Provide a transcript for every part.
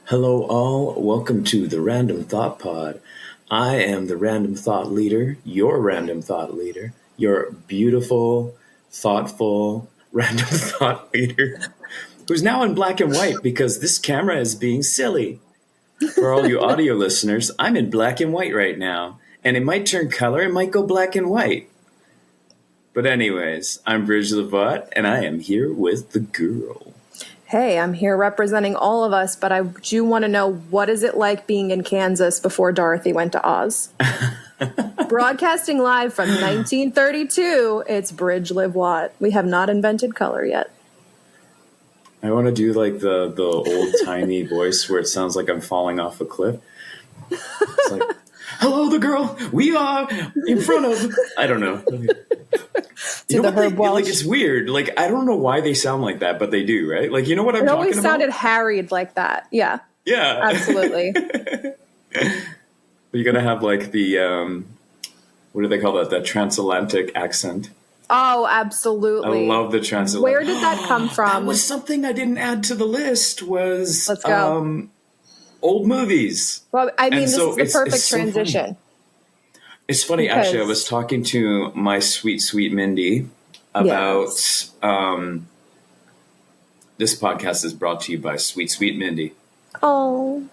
Hello, all. Welcome to the Random Thought Pod. I am the random thought leader, your random thought leader, your beautiful, thoughtful, random thought leader, who's now in black and white because this camera is being silly. For all you audio listeners, I'm in black and white right now, and it might turn color, it might go black and white. But anyways, I'm Bridge LeVaut, and I am here with the girl. Hey, I'm here representing all of us, but I do want to know, what is it like being in Kansas before Dorothy went to Oz? Broadcasting live from 1932, it's Bridge LeVaut. We have not invented color yet. I want to do like the old-timey voice where it sounds like I'm falling off a cliff. It's like, hello, the girl. We are in front of... I don't know. You know what like, it's weird. Like, I don't know why they sound like that, but they do, right? Like, you know what I'm talking about? It always sounded harried like that. Yeah. Yeah. Absolutely. You're going to have like the, what do they call that? That transatlantic accent. Oh, absolutely. I love the transatlantic. Where did that come from? That was something I didn't add to the list was Let's go. Old movies. Well, I mean, this is the perfect transition. So it's funny, actually, I was talking to my sweet, sweet Mindy about this podcast is brought to you by Sweet, Sweet Mindy. Oh.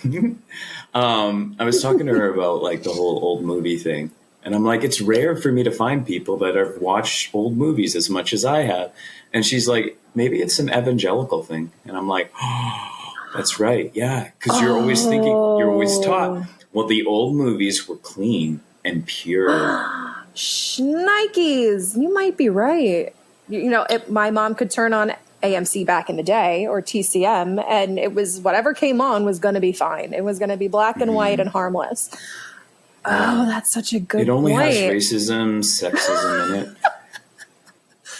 I was talking to her about like the whole old movie thing. And I'm like, it's rare for me to find people that have watched old movies as much as I have. And she's like, maybe it's an evangelical thing. And I'm like, oh, that's right. Yeah. Because you're always thinking, you're always taught, well, the old movies were clean and pure. Shnikes, you might be right. You know, my mom could turn on AMC back in the day or TCM, and it was whatever came on was going to be fine. It was going to be black and white and harmless. Oh, that's such a good point. It only has racism, sexism in it.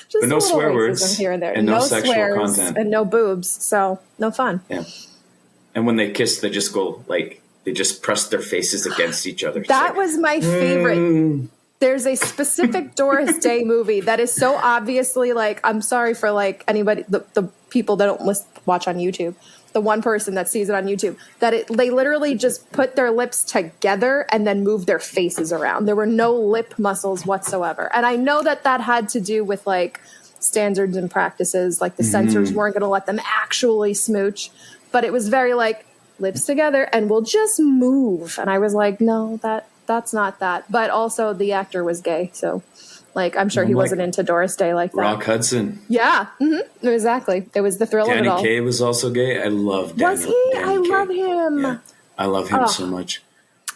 Just but no swear words here and there. And no sexual content. And no boobs, so no fun. Yeah. And when they kiss, they just go like, they just press their faces against each other. That was my favorite. There's a specific Doris Day movie that is so obviously like, I'm sorry for like anybody, the people that don't watch on YouTube, the one person that sees it on YouTube, that they literally just put their lips together and then move their faces around. There were no lip muscles whatsoever. And I know that had to do with like standards and practices, like the censors weren't going to let them actually smooch, but it was very like, lips together and we'll just move. And I was like, no, that's not that. But also the actor was gay, so like I'm sure he wasn't into Doris Day like that. Rock Hudson. Yeah, exactly. It was the thrill of it all. Danny Kaye was also gay. I love Danny. Was he? I love him. Yeah, I love him so much.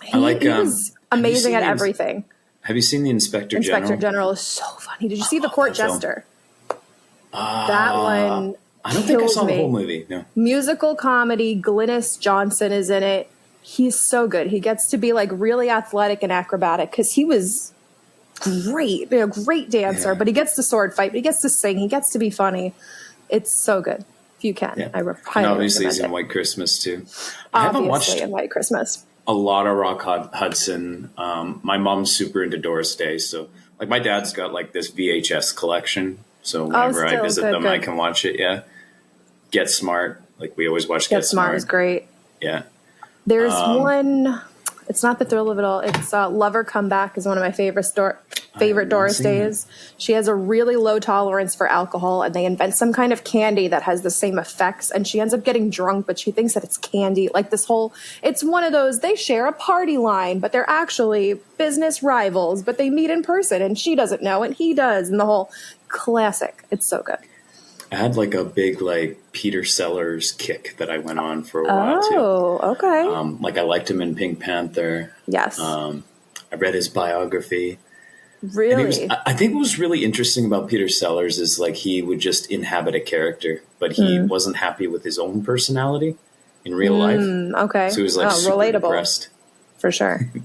He was amazing at everything. Have you seen the Inspector General? Inspector General is so funny. Did you see The Court Jester? That one. I don't think I saw the whole movie. No. Musical comedy. Glynis Johnson is in it. He's so good. He gets to be like really athletic and acrobatic because he was great, great dancer. But he gets to sword fight. But he gets to sing. He gets to be funny. It's so good. If you can, I highly obviously he's in it. White Christmas too. I haven't watched in White Christmas. A lot of Rock Hudson. My mom's super into Doris Day, so like my dad's got like this VHS collection. So whenever I visit them, I can watch it. Yeah. Get Smart. Like we always watch Get Smart. Is great. Yeah. There's one. It's not The Thrill of It All. It's Lover Come Back is one of my favorite Doris Days. She has a really low tolerance for alcohol, and they invent some kind of candy that has the same effects, and she ends up getting drunk, but she thinks that it's candy. Like this whole, it's one of those, they share a party line, but they're actually business rivals, but they meet in person, and she doesn't know, and he does, and the whole classic. It's so good. I had like a big like Peter Sellers kick that I went on for a while too. Oh, okay. Like I liked him in Pink Panther. Yes. I read his biography. Really? I think what was really interesting about Peter Sellers is like he would just inhabit a character, but he wasn't happy with his own personality in real life. Okay. So he was like super relatable. depressed. For sure. Did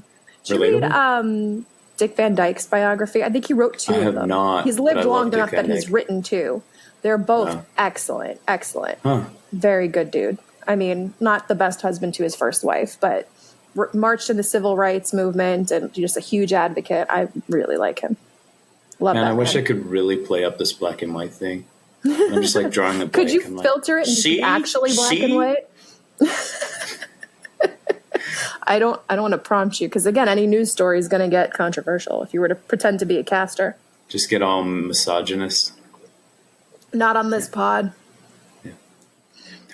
you read Dick Van Dyke's biography? I think he wrote two of them. I have not. He's lived long enough that he's written two. They're both excellent. Huh. Very good dude. I mean, not the best husband to his first wife, but marched in the civil rights movement and just a huge advocate. I really like him. Love that. I wish I could really play up this black and white thing. I'm just like drawing a blank. Could you filter it and be actually black and white? I don't want to prompt you because, again, any news story is going to get controversial if you were to pretend to be a caster. Just get all misogynist. Not on this pod. Yeah.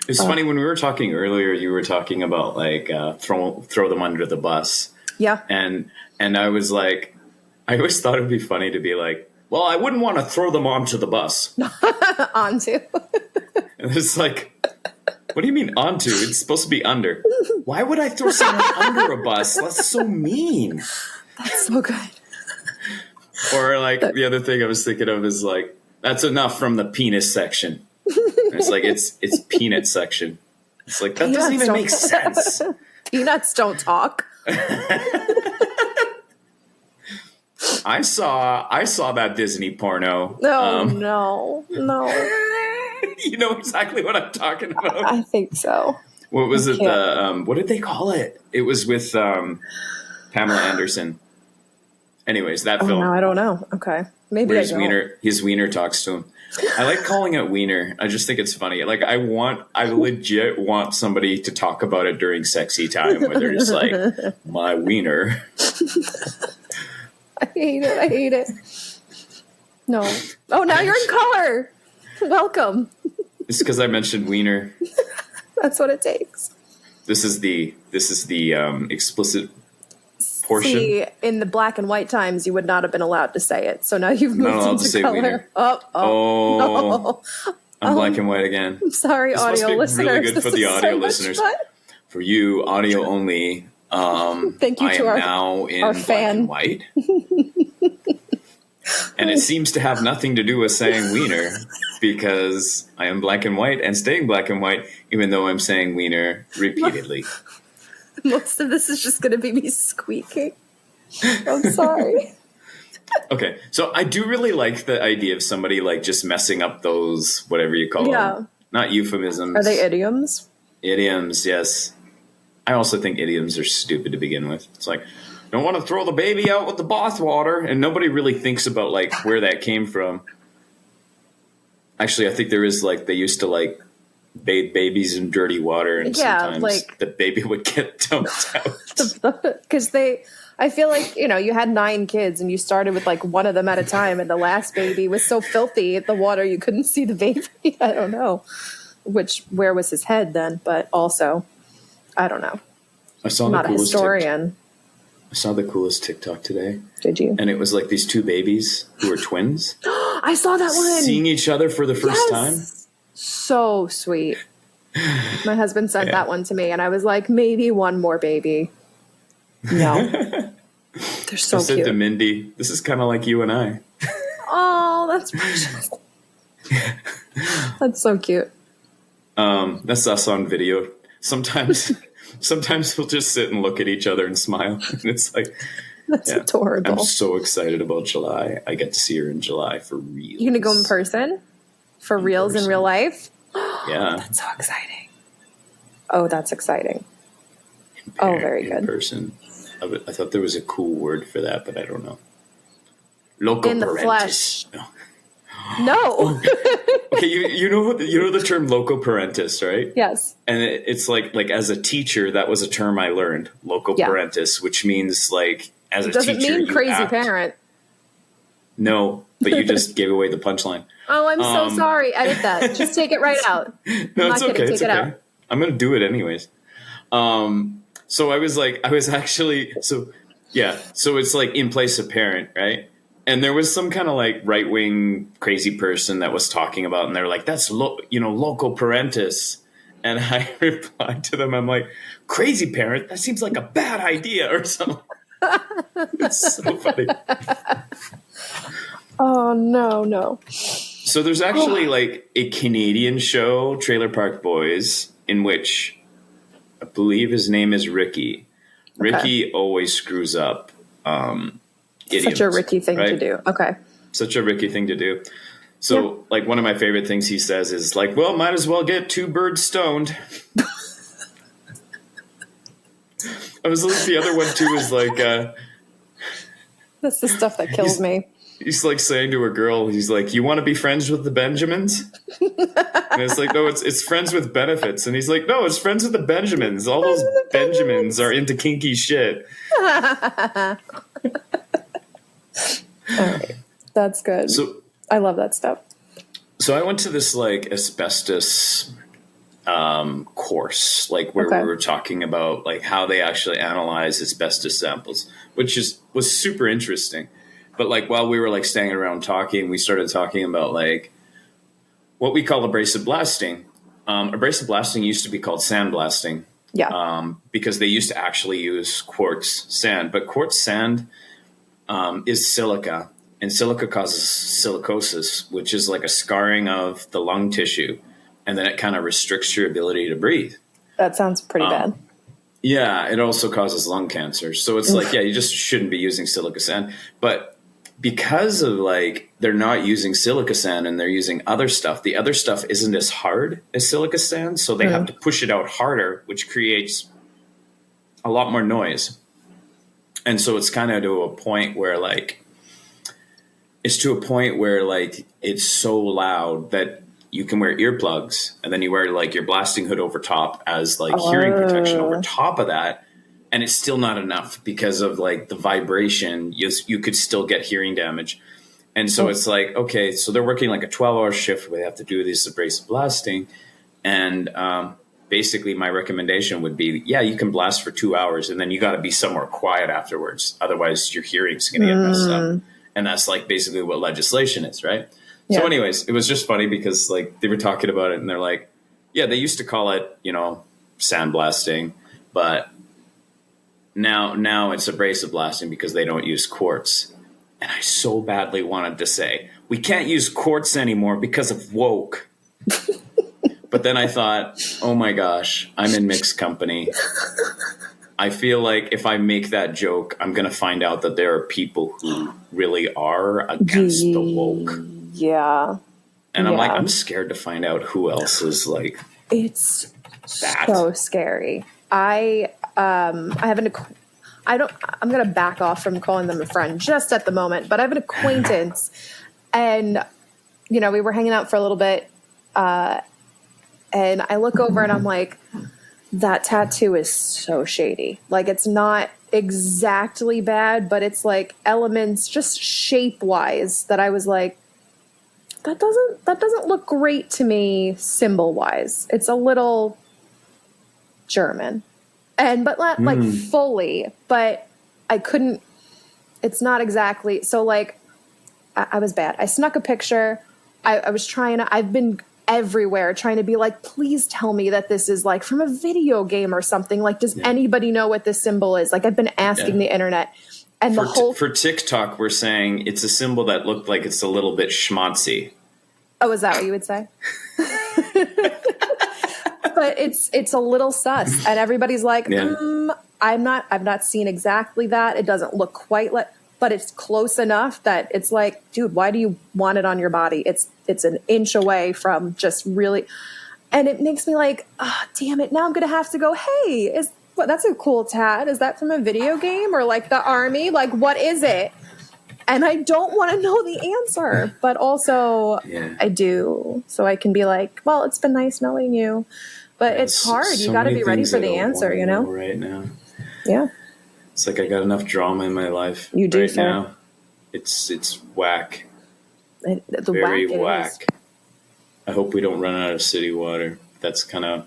It's funny, when we were talking earlier, you were talking about like throw them under the bus. Yeah. And I was like, I always thought it'd be funny to be like, well, I wouldn't want to throw them onto the bus. Onto. And it's like, what do you mean onto? It's supposed to be under. Why would I throw someone under a bus? That's so mean. That's so good. Or like the other thing I was thinking of is like, that's enough from the penis section. And it's like, it's peanut section. It's like, that doesn't even make sense. Peanuts don't talk. I saw that Disney porno. No. You know exactly what I'm talking about. I think so. What was it? What did they call it? It was with Pamela Anderson. Anyways, that film. No, I don't know. Okay, maybe his wiener talks to him. I like calling it wiener. I just think it's funny. Like I legit want somebody to talk about it during sexy time, where they're just like, my wiener. I hate it. No. Oh, now you're in color. Welcome. It's because I mentioned wiener. That's what it takes. This is the explicit portion. See, in the black and white times, you would not have been allowed to say it. So now you've moved into color. Wiener. No. I'm black and white again. I'm sorry, this audio must be listeners. really good for the audio listeners. Fun. For you, audio only. Thank you to now in our black fan. and white. And it seems to have nothing to do with saying wiener, because I am black and white and staying black and white, even though I'm saying wiener repeatedly. Most of this is just going to be me squeaking. I'm sorry. Okay, so I do really like the idea of somebody like just messing up those, whatever you call them. Not euphemisms. Are they idioms? Idioms, yes. I also think idioms are stupid to begin with. It's like, don't want to throw the baby out with the bathwater, and nobody really thinks about like where that came from. Actually, I think there is like, they used to like bathe babies in dirty water, and sometimes like, the baby would get dumped out. Because I feel like, you had 9 kids and you started with like one of them at a time, and the last baby was so filthy at the water you couldn't see the baby. I don't know where was his head then, but also I don't know. I'm not a historian. I saw the coolest TikTok today. Did you? And it was like these 2 babies who were twins. I saw that one. Seeing each other for the first time. So sweet. My husband sent that one to me, and I was like, maybe one more baby. No. They're so cute. I said to Mindy, this is kind of like you and I. Oh, that's precious. That's so cute. That's us on video. Sometimes we'll just sit and look at each other and smile. And it's like, that's adorable. I'm so excited about July. I get to see her in July for real. You gonna go in person? For reals in real life? Yeah. That's so exciting. Oh, that's exciting. Very good. In person. I thought there was a cool word for that, but I don't know. Loco in the parentis. flesh. No. Okay, you know the term loco parentis, right? Yes. And it's like as a teacher, that was a term I learned, loco parentis, which means like as a teacher, doesn't mean crazy parent. No, but you just gave away the punchline. Oh, I'm so sorry. Edit that. Just take it right out. No, it's okay. It's okay. I'm going to do it anyways. So it's like in place of parent, right? And there was some kind of like right-wing crazy person that was talking about, and they were like, that's loco parentis. And I replied to them, I'm like, crazy parent? That seems like a bad idea or something. It's so funny. Oh, no. So there's actually like a Canadian show, Trailer Park Boys, in which I believe his name is Ricky. Okay. Ricky always screws up idioms. Such a Ricky thing to do. Okay. Such a Ricky thing to do. So like one of my favorite things he says is like, well, might as well get 2 birds stoned. I was like, the other one too is like... that's the stuff that kills me. he's like saying to a girl, he's like, "You want to be friends with the Benjamins?" And it's like, no, it's friends with benefits. And he's like, no, it's friends with the Benjamins. All those Benjamins are into kinky shit. All right. That's good. So I love that stuff. So I went to this like asbestos course, like where we were talking about like how they actually analyze asbestos samples, which was super interesting. But like while we were like standing around talking, we started talking about like what we call abrasive blasting. Abrasive blasting used to be called sandblasting. Yeah. Because they used to actually use quartz sand, but quartz sand is silica, and silica causes silicosis, which is like a scarring of the lung tissue, and then it kind of restricts your ability to breathe. That sounds pretty bad. Yeah, it also causes lung cancer. So it's like, yeah, you just shouldn't be using silica sand. But because of like they're not using silica sand and they're using other stuff, the other stuff isn't as hard as silica sand, so they have to push it out harder, which creates a lot more noise. And so it's kind of to a point where like it's so loud that you can wear earplugs, and then you wear like your blasting hood over top as like hearing protection over top of that. And it's still not enough because of like the vibration. You could still get hearing damage. And so it's like, okay, so they're working like a 12-hour shift where they have to do this abrasive blasting. And basically my recommendation would be, yeah, you can blast for 2 hours and then you got to be somewhere quiet afterwards. Otherwise your hearing's going to get messed up. And that's like basically what legislation is, right? Yeah. So anyways, it was just funny because like they were talking about it and they're like, yeah, they used to call it, sandblasting, but now it's abrasive blasting because they don't use quartz. And I so badly wanted to say, we can't use quartz anymore because of woke. But then I thought, oh my gosh, I'm in mixed company. I feel like if I make that joke, I'm going to find out that there are people who really are against the woke. Yeah. And I'm like, I'm scared to find out who else is like it's that. So scary. I'm going to back off from calling them a friend just at the moment, but I have an acquaintance and, we were hanging out for a little bit. And I look over and I'm like, that tattoo is so shady. Like, it's not exactly bad, but it's like elements just shape wise that I was like, that doesn't look great to me symbol wise. It's a little German. But not like fully, but I couldn't, it's not exactly. So like, I was bad. I snuck a picture. I've been everywhere trying to be like, please tell me that this is like from a video game or something. Like, does anybody know what this symbol is? Like, I've been asking the internet. And for TikTok, we're saying it's a symbol that looked like it's a little bit schmaltzy. Oh, is that what you would say? But it's a little sus, and everybody's like, I've not seen exactly that. It doesn't look quite like, but it's close enough that it's like, dude, why do you want it on your body? It's an inch away from just really, and it makes me like, oh, damn it. Now I'm going to have to go, hey, that's a cool tat. Is that from a video game or like the army? Like, what is it? And I don't want to know the answer, but also I do. So I can be like, well, it's been nice knowing you, but it's hard. You got to be ready for the answer, right now. Yeah. It's like I got enough drama in my life. You do, right now. It's whack. Very whack. I hope we don't run out of city water. That's kind of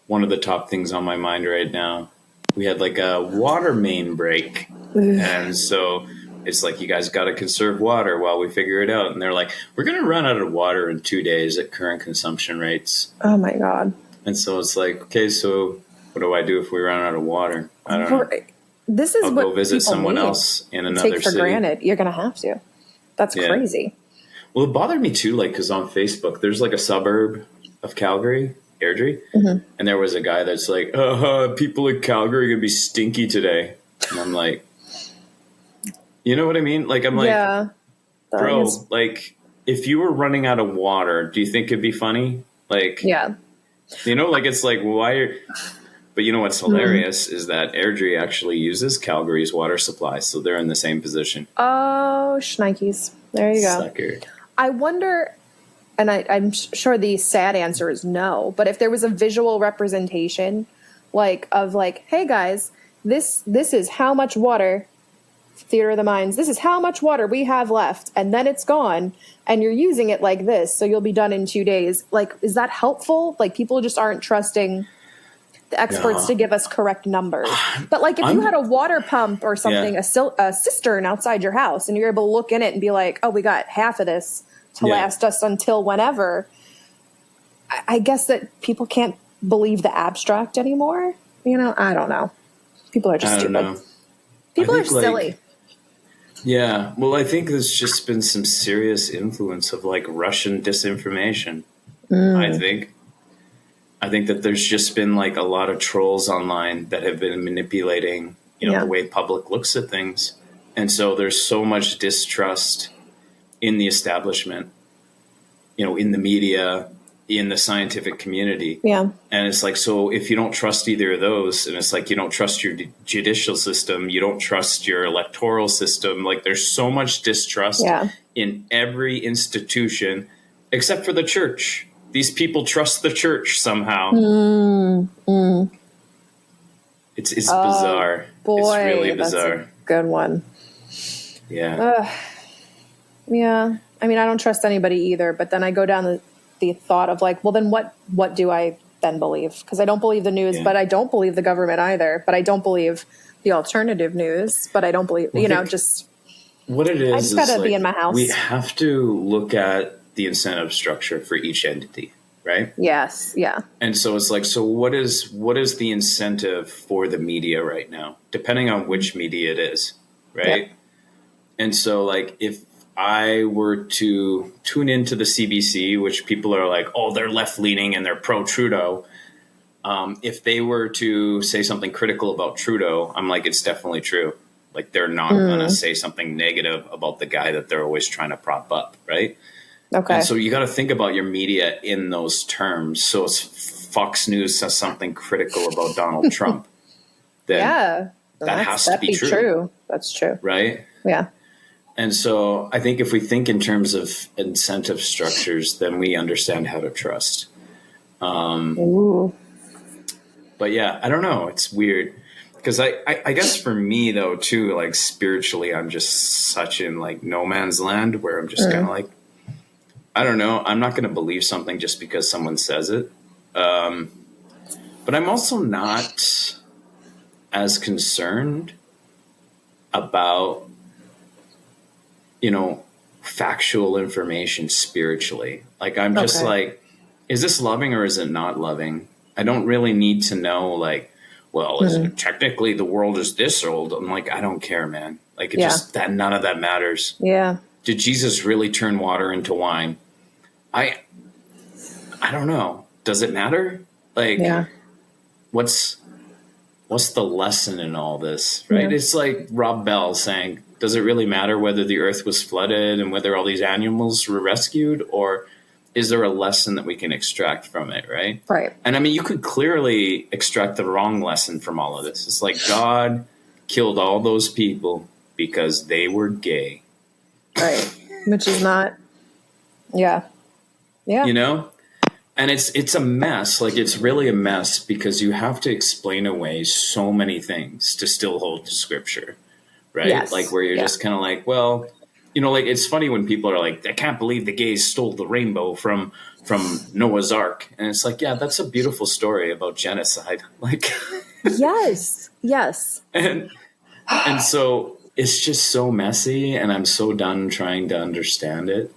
one of the top things on my mind right now. We had like a water main break. And so it's like, you guys got to conserve water while we figure it out. And they're like, we're going to run out of water in 2 days at current consumption rates. Oh my God. And so it's like, okay, so what do I do if we run out of water? I don't know. This is I'll what go visit someone else in another take for city. Granted. You're going to have to. That's crazy. Well, it bothered me too, like, because on Facebook, there's like a suburb of Calgary, Airdrie, and there was a guy that's like, people in Calgary are going to be stinky today. And I'm like, you know what I mean? Like, I'm like, bro, like, if you were running out of water, do you think it'd be funny? Like, like, it's like, but But you know what's hilarious is that Airdrie actually uses Calgary's water supply, so they're in the same position. Oh, shnikes. There you go. Sucker. I wonder, and I'm sure the sad answer is no, but if there was a visual representation, like, of like, hey guys, this is how much water, theater of the minds, this is how much water we have left, and then it's gone, and you're using it like this, so you'll be done in 2 days. Like, is that helpful? Like, people just aren't trusting the experts to give us correct numbers. But like, if you had a water pump or something, a cistern outside your house, and you're able to look in it and be like, oh, we got half of this to last us until whenever, I guess that people can't believe the abstract anymore. You know, I don't know. People are just stupid. People are silly. Yeah. Well, I think there's just been some serious influence of like Russian disinformation. I think that there's just been like a lot of trolls online that have been manipulating, the way public looks at things. And so there's so much distrust in the establishment, in the media, in the scientific community. Yeah. And it's like, so if you don't trust either of those, and it's like, you don't trust your judicial system, you don't trust your electoral system. Like, there's so much distrust in every institution except for the church. These people trust the church somehow. It's bizarre. Boy, it's really bizarre. That's a good one. Yeah. Yeah. I mean, I don't trust anybody either, but then I go down the thought of like, well, then what do I then believe? Because I don't believe the news, but I don't believe the government either. But I don't believe the alternative news. But I don't believe, just what it is. I just gotta be in my house. We have to look at the incentive structure for each entity, right? Yes. Yeah. And so it's like, so what is the incentive for the media right now, depending on which media it is, right? Yep. And so like, if I were to tune into the CBC, which people are like, oh, they're left leaning and they're pro Trudeau. If they were to say something critical about Trudeau, I'm like, it's definitely true. Like, they're not going to say something negative about the guy that they're always trying to prop up, right? Okay. And so you got to think about your media in those terms. So if Fox News says something critical about Donald Trump, then that has to be true. That's true. Right? Yeah. And so I think if we think in terms of incentive structures, then we understand how to trust. But yeah, I don't know. It's weird. Because I guess for me, though, too, like spiritually, I'm just such in like no man's land where I'm just kind of like, I don't know. I'm not going to believe something just because someone says it. But I'm also not as concerned about, factual information spiritually. Like, I'm just like, is this loving or is it not loving? I don't really need to know, like, well, is it technically the world is this old? I'm like, I don't care, man. Like, none of that matters. Yeah. Did Jesus really turn water into wine? I don't know. Does it matter? Like, what's the lesson in all this, right? Yeah. It's like Rob Bell saying, does it really matter whether the earth was flooded and whether all these animals were rescued, or is there a lesson that we can extract from it, right? Right. And I mean, you could clearly extract the wrong lesson from all of this. It's like God killed all those people because they were gay. Right. Which is not, yeah. And it's a mess. Like, it's really a mess because you have to explain away so many things to still hold to scripture, right? Yes. Like, where you're just kind of like, well, like, it's funny when people are like, I can't believe the gays stole the rainbow from Noah's Ark. And it's like, yeah, that's a beautiful story about genocide. Like, yes. And so it's just so messy, and I'm so done trying to understand it.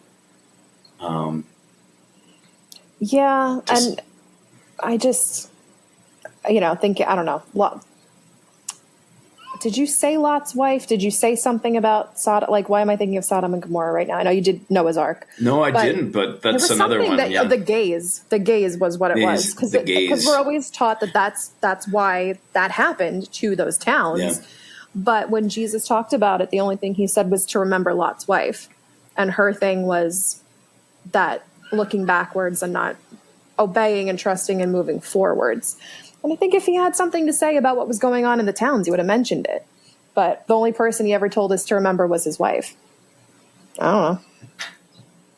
Yeah, and I just, think, I don't know. Did you say Lot's wife? Did you say something about Sodom? Like, why am I thinking of Sodom and Gomorrah right now? I know you did Noah's Ark. No, I didn't, but that's another one. Yeah. The gays was what it was. Because we're always taught that that's why that happened to those towns. Yeah. But when Jesus talked about it, the only thing he said was to remember Lot's wife. And her thing was that looking backwards and not obeying and trusting and moving forwards. And I think if he had something to say about what was going on in the towns, he would have mentioned it. But the only person he ever told us to remember was his wife. I don't know.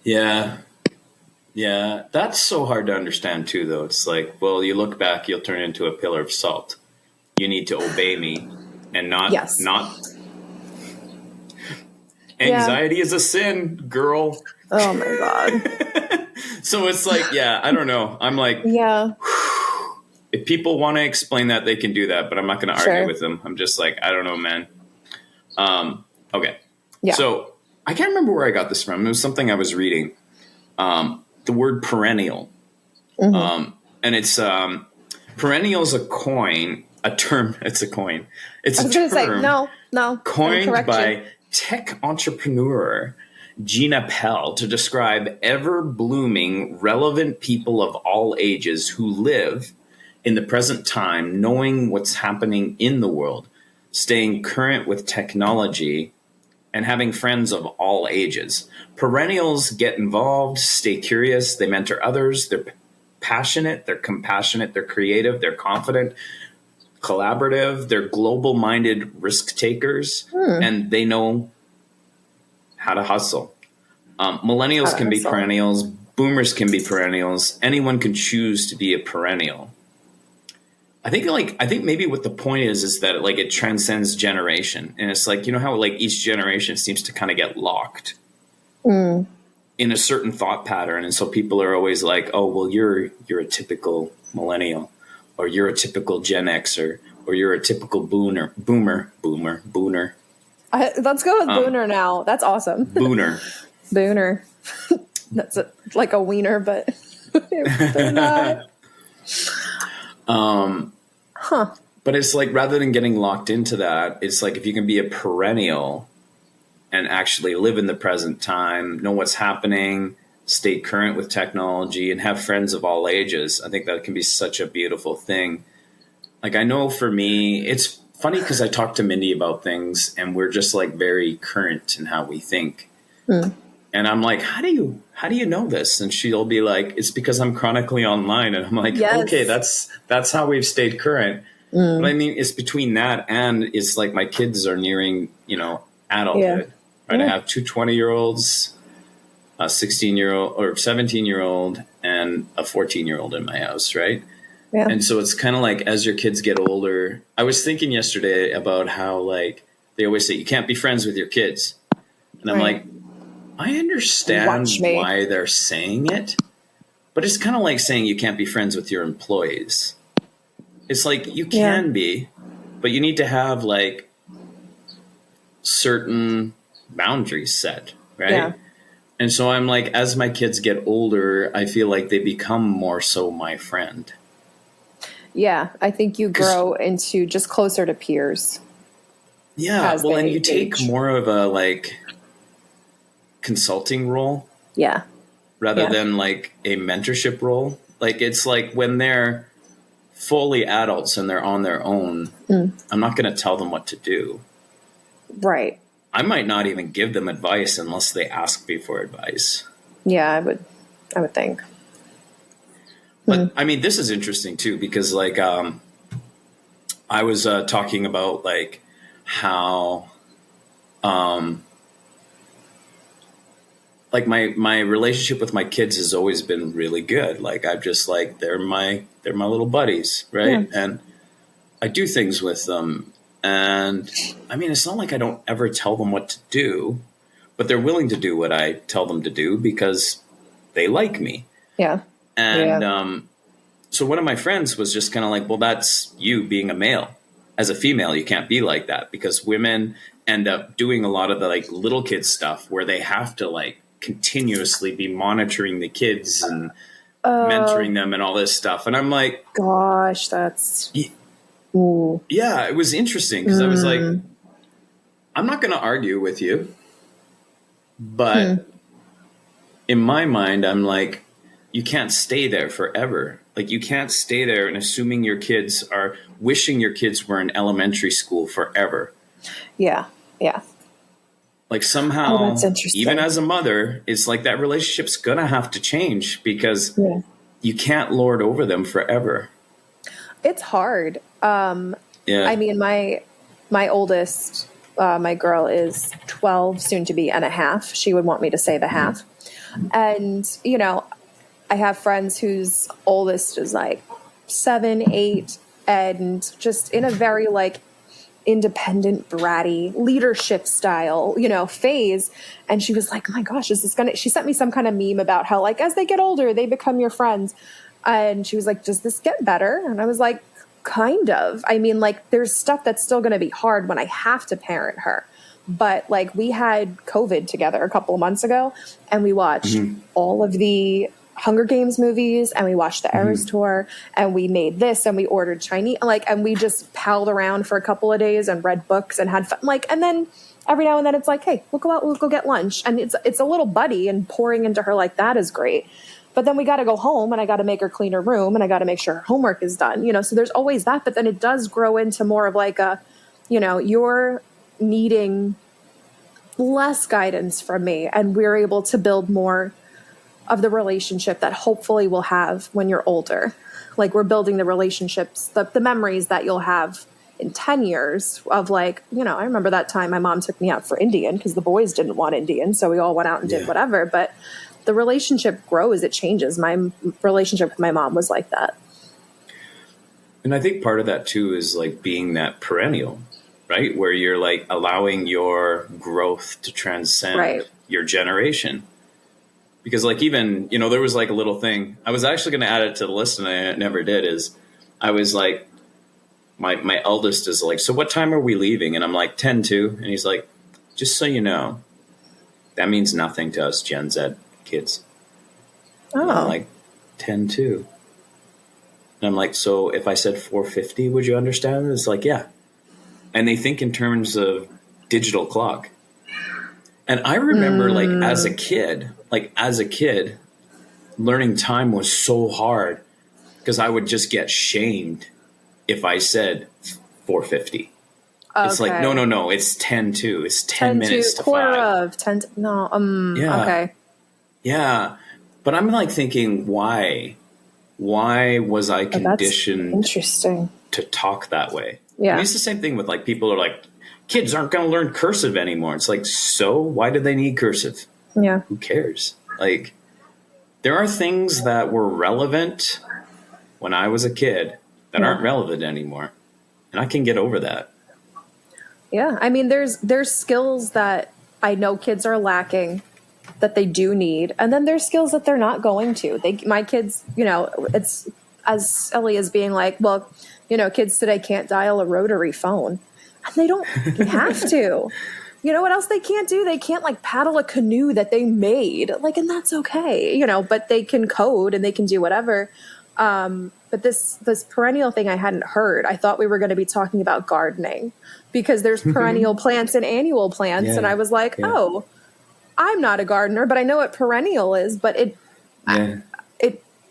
Yeah. Yeah. That's so hard to understand too, though. It's like, well, you look back, you'll turn into a pillar of salt. You need to obey me and not. Anxiety is a sin, girl. Oh my God. So it's like, yeah, I don't know. I'm like, yeah. If people want to explain that, they can do that, but I'm not going to argue with them. I'm just like, I don't know, man. Okay. Yeah. So I can't remember where I got this from. It was something I was reading. The word perennial. And it's perennial's a term. It's a coin. It's a term. I was going to say, no. Coined by tech entrepreneur Gina Pell to describe ever-blooming, relevant people of all ages who live in the present time, knowing what's happening in the world, staying current with technology, and having friends of all ages. Perennials get involved, stay curious, they mentor others, they're passionate, they're compassionate, they're creative, they're confident, collaborative, they're global-minded risk takers, and they know how to hustle. Millennials can be perennials, boomers can be perennials, anyone can choose to be a perennial. I think maybe what the point is that like it transcends generation, and it's like, you know how like each generation seems to kind of get locked in a certain thought pattern, and so people are always like, oh well, you're a typical millennial, or you're a typical Gen Xer, or you're a typical boomer. Let's go with booner now. That's awesome. Booner. That's like a wiener, but they're not. But it's like, rather than getting locked into that, it's like if you can be a perennial and actually live in the present time, know what's happening, stay current with technology, and have friends of all ages, I think that can be such a beautiful thing. Like, I know for me, it's funny because I talk to Mindy about things and we're just like very current in how we think. And I'm like, how do you know this? And she'll be like, it's because I'm chronically online. And I'm like, yes. Okay, that's how we've stayed current. But I mean, it's between that and it's like my kids are nearing, adulthood. Right? I have two 20-year-olds, a 16-year-old or 17-year-old, and a 14-year-old in my house, right? Yeah. And so it's kind of like as your kids get older, I was thinking yesterday about how like they always say you can't be friends with your kids. And I'm like, I understand why they're saying it, but it's kind of like saying you can't be friends with your employees. It's like you can be, but you need to have like certain boundaries set, right? Yeah. And so I'm like, as my kids get older, I feel like they become more so my friend. Yeah, I think you grow into just closer to peers. Yeah, well, and you take more of a like consulting role. Yeah. Rather than like a mentorship role. Like it's like when they're fully adults and they're on their own, I'm not going to tell them what to do. Right. I might not even give them advice unless they ask me for advice. Yeah, I would think. But I mean, this is interesting too, because like, I was talking about like how, like my relationship with my kids has always been really good. Like I've just like, they're my little buddies. Right. Yeah. And I do things with them. And I mean, it's not like I don't ever tell them what to do, but they're willing to do what I tell them to do because they like me. Yeah. And, so one of my friends was just kind of like, well, that's you being a male. As a female, you can't be like that because women end up doing a lot of the like little kids stuff where they have to like continuously be monitoring the kids and mentoring them and all this stuff. And I'm like, gosh, that's, yeah, it was interesting because I was like, I'm not going to argue with you, but in my mind, I'm like, you can't stay there forever. Like you can't stay there and assuming your kids are wishing your kids were in elementary school forever. Yeah. Yeah. Like somehow, even as a mother, it's like that relationship's going to have to change because you can't lord over them forever. It's hard. Yeah. I mean, my oldest, my girl is 12, soon to be and a half. She would want me to say the half. And, you know, I have friends whose oldest is like 7, 8, and just in a very like independent, bratty leadership style, you know, phase. And she was like, oh my gosh, is this she sent me some kind of meme about how like, as they get older, they become your friends. And she was like, does this get better? And I was like, kind of. I mean, like, there's stuff that's still going to be hard when I have to parent her. But like, we had COVID together a couple of months ago, and we watched all of the Hunger Games movies, and we watched the Eras Tour, and we made this, and we ordered Chinese, like, and we just palled around for a couple of days and read books and had fun. Like, and then every now and then it's like, hey, we'll go out, we'll go get lunch. And it's a little buddy, and pouring into her like that is great. But then we got to go home, and I got to make her clean her room, and I got to make sure her homework is done, you know, so there's always that. But then it does grow into more of like a, you know, you're needing less guidance from me, and we're able to build more of the relationship that hopefully we'll have when you're older. Like, we're building the relationships, the memories that you'll have in 10 years of like, you know, I remember that time my mom took me out for Indian because the boys didn't want Indian. So we all went out and did whatever. But the relationship grows, it changes. My relationship with my mom was like that. And I think part of that too is like being that perennial, right? Where you're like allowing your growth to transcend your generation. Because like, even, you know, there was like a little thing, I was actually going to add it to the list and I never did, is I was like, my eldest is like, so what time are we leaving? And I'm like 10 to, and he's like, just so you know, that means nothing to us Gen Z kids. Oh. And I'm like 10 to. And I'm like, so if I said 4:50, would you understand? It's like, yeah. And they think in terms of digital clock. And I remember like as a kid, learning time was so hard because I would just get shamed if I said 4:50. Okay. It's like, no, it's 10 to. It's 10 minutes to 5. Quarter of 10 to, yeah. Okay. Yeah. But I'm like thinking, why was I conditioned to talk that way? Yeah. And it's the same thing with like, people are like, kids aren't going to learn cursive anymore. It's like, so why do they need cursive? Yeah. Who cares? Like, there are things that were relevant when I was a kid that aren't relevant anymore. And I can get over that. Yeah. I mean, there's skills that I know kids are lacking that they do need. And then there's skills that they're not going to. My kids, you know, it's as silly as being like, well, you know, kids today can't dial a rotary phone. And they don't have to. You know what else they can't do? They can't like paddle a canoe that they made. Like, and that's okay, you know, but they can code and they can do whatever. But this perennial thing I hadn't heard. I thought we were going to be talking about gardening because there's perennial plants and annual plants. Yeah, and I was like, oh, I'm not a gardener, but I know what perennial is, but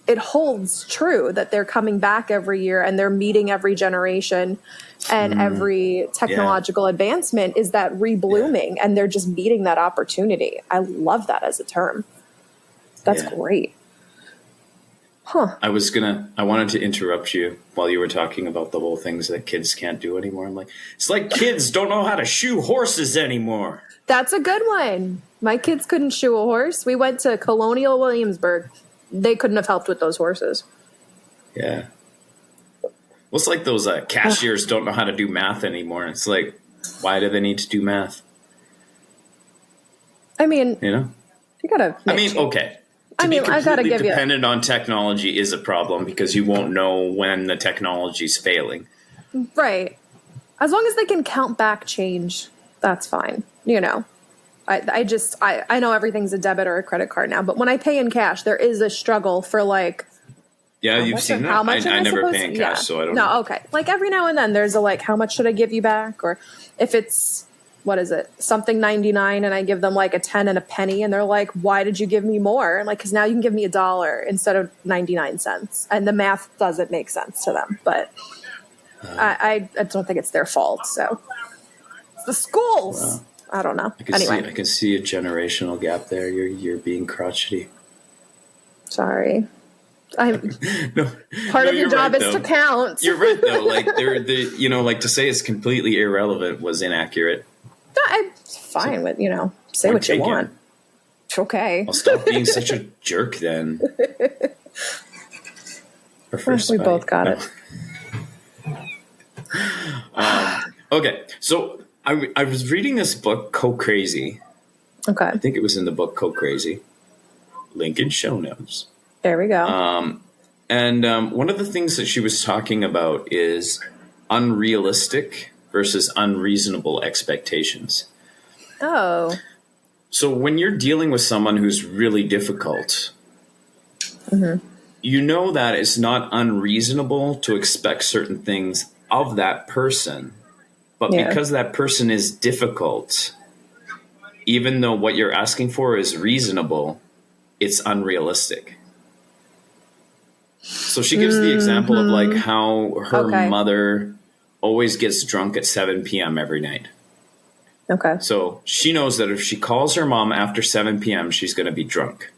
it holds true that they're coming back every year and they're meeting every generation, and every technological advancement is that reblooming, and they're just meeting that opportunity. I love that as a term. That's great. Huh. I wanted to interrupt you while you were talking about the whole things that kids can't do anymore. I'm like, it's like kids don't know how to shoe horses anymore. That's a good one. My kids couldn't shoe a horse. We went to Colonial Williamsburg. They couldn't have helped with those horses. Yeah. Well, it's like those cashiers don't know how to do math anymore. It's like, why do they need to do math? I mean, you know, you gotta. Okay. I gotta give dependent on technology is a problem because you won't know when the technology's failing. Right. As long as they can count back change, that's fine. You know. I know everything's a debit or a credit card now, but when I pay in cash, there is a struggle for like. Yeah, you've seen that. How much I never pay in cash, so I don't know. No, okay. Like every now and then there's a like, how much should I give you back? Or if it's, what is it? Something 99 and I give them like a 10 and a penny and they're like, why did you give me more? Like, cause now you can give me $1 instead of 99 cents. And the math doesn't make sense to them, but I don't think it's their fault. So it's the schools. Wow. I don't know. I can see a generational gap there. You're being crotchety. Sorry. I'm No, part no, of your you're job right, is to though. count. You're right, though. Like like to say it's completely irrelevant was inaccurate. I'm fine with, say Point what you want. taken. It's okay. I'll stop being such a jerk then. Or first We bite. both got No. it. Okay, so I was reading this book, Co Crazy. Okay. I think it was in the book Co Crazy. Link in show notes. There we go. And one of the things that she was talking about is unrealistic versus unreasonable expectations. Oh. So when you're dealing with someone who's really difficult, you know that it's not unreasonable to expect certain things of that person. But because that person is difficult, even though what you're asking for is reasonable, it's unrealistic. So she gives the example of like how her mother always gets drunk at 7 p.m. every night. Okay. So she knows that if she calls her mom after 7 p.m., she's going to be drunk.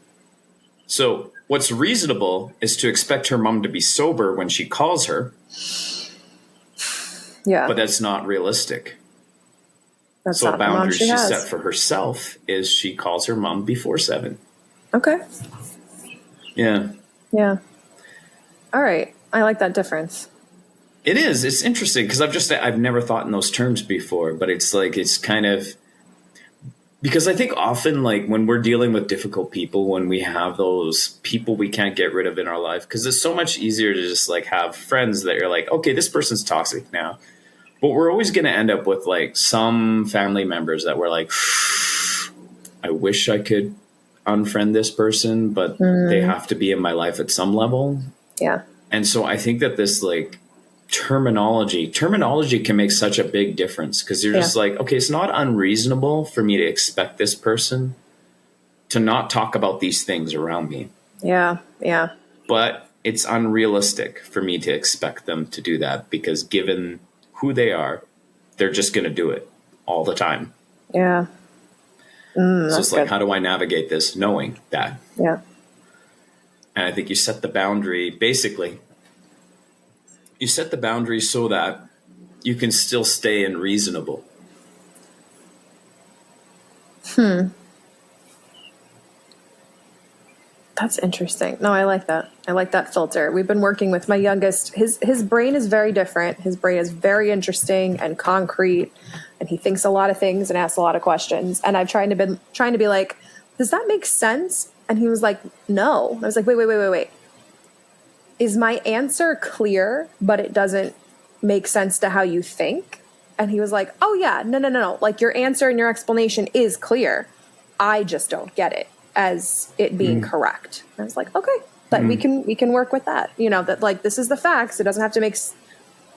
So what's reasonable is to expect her mom to be sober when she calls her. Yeah. But that's not realistic. That's so not a boundary she has. set for herself is she calls her mom before 7. Okay. Yeah. Yeah. All right. I like that difference. It is. It's interesting because I've never thought in those terms before, but it's like, it's kind of, because I think often like when we're dealing with difficult people, when we have those people we can't get rid of in our life, because it's so much easier to just like have friends that are like, okay, this person's toxic now, but we're always going to end up with like some family members that we're like, I wish I could unfriend this person, but they have to be in my life at some level. Yeah. And so I think that this like terminology can make such a big difference because you're just like, okay, it's not unreasonable for me to expect this person to not talk about these things around me. Yeah. Yeah. But it's unrealistic for me to expect them to do that because given who they are, they're just going to do it all the time. Yeah. So it's like, how do I navigate this knowing that? Yeah. And I think you set the boundary, basically, you set the boundary so that you can still stay in reasonable. That's interesting. No, I like that. I like that filter. We've been working with my youngest. His brain is very different. His brain is very interesting and concrete, and he thinks a lot of things and asks a lot of questions. And I've trying to be like, does that make sense? And he was like, no. I was like, wait. Is my answer clear, but it doesn't make sense to how you think? And he was like, oh yeah, no. Like your answer and your explanation is clear. I just don't get it as it being correct. And I was like, okay, but we can work with that. That like, this is the facts. It doesn't have to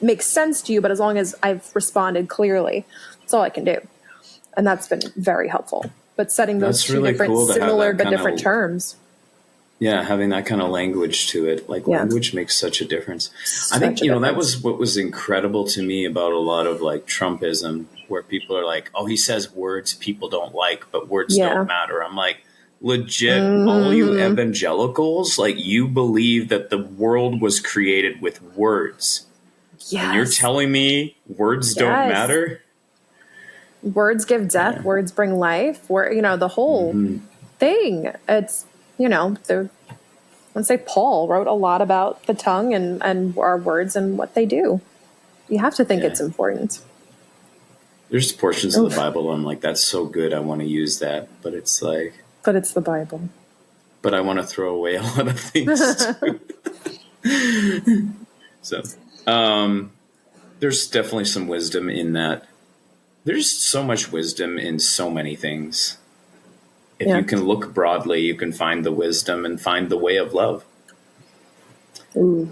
make sense to you, but as long as I've responded clearly, that's all I can do. And that's been very helpful. But setting those two really different, cool similar but different terms. Yeah, having that kind of language to it. Like language makes such a difference. I think, that was what was incredible to me about a lot of like Trumpism, where people are like, oh, he says words people don't like, but words don't matter. I'm like, legit, all you evangelicals, like you believe that the world was created with words. Yes. And you're telling me words don't matter? Words give death, words bring life. The whole thing. It's, let's say Paul wrote a lot about the tongue and our words and what they do. You have to think it's important. There's portions of the Bible I'm like, that's so good, I want to use that. But it's like... But it's the Bible. But I want to throw away a lot of things too. So, there's definitely some wisdom in that. There's so much wisdom in so many things. If you can look broadly, you can find the wisdom and find the way of love. Okay,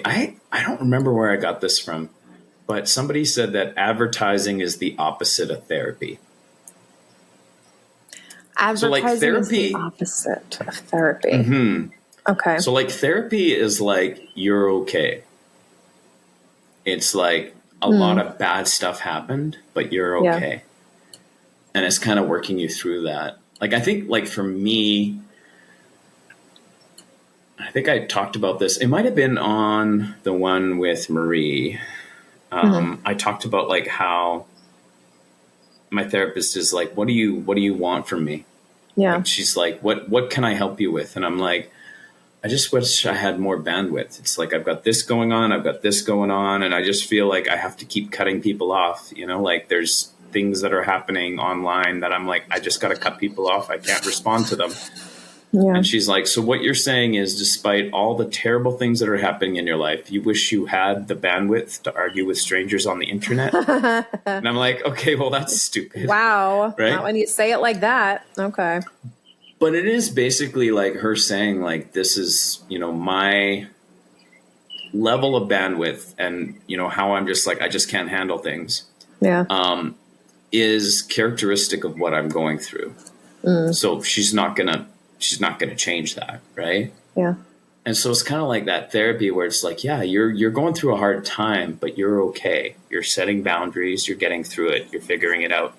I don't remember where I got this from, but somebody said that advertising is the opposite of therapy. Advertising is the opposite of therapy. Mm-hmm. Okay. So like therapy is like, you're okay. It's like a lot of bad stuff happened, but you're okay. Yeah. And it's kind of working you through that. Like, I think like for me, think I talked about this. It might have been on the one with Marie. I talked about like how my therapist is like, what do you want from me? Yeah. And she's like, what can I help you with? And I'm like, I just wish I had more bandwidth. It's like, I've got this going on. I've got this going on. And I just feel like I have to keep cutting people off, like there's things that are happening online that I'm like, I just got to cut people off. I can't respond to them. Yeah. And she's like, so what you're saying is, despite all the terrible things that are happening in your life, you wish you had the bandwidth to argue with strangers on the internet. And I'm like, okay, well, that's stupid. Wow. Right? Not when you say it like that. Okay. But it is basically like her saying, like, this is, my level of bandwidth and, how I'm just like, I just can't handle things. Yeah. Is characteristic of what I'm going through. So she's not gonna change that, right? Yeah. And so it's kind of like that therapy where it's like, yeah, you're going through a hard time, but you're okay. You're setting boundaries. You're getting through it. You're figuring it out.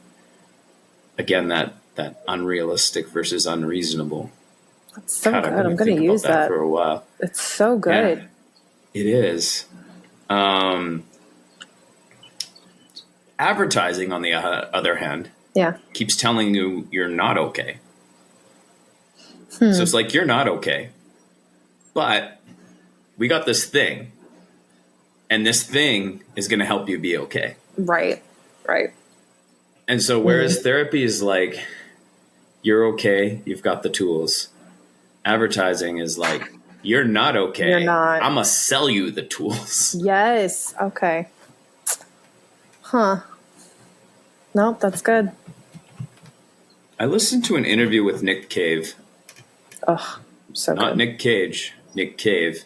Again, that unrealistic versus unreasonable. That's so good. I'm going to use that for a while. It's so good. Yeah, it is. Advertising, on the other hand, keeps telling you you're not okay. So it's like, you're not okay, but we got this thing, and this thing is going to help you be okay. Right. And so whereas therapy is like, you're okay, you've got the tools. Advertising is like, you're not okay. You're not. I'm going to sell you the tools. Yes. Okay. Huh. Nope, that's good. I listened to an interview with Nick Cave. Oh, so Not good. Nick Cage, Nick Cave.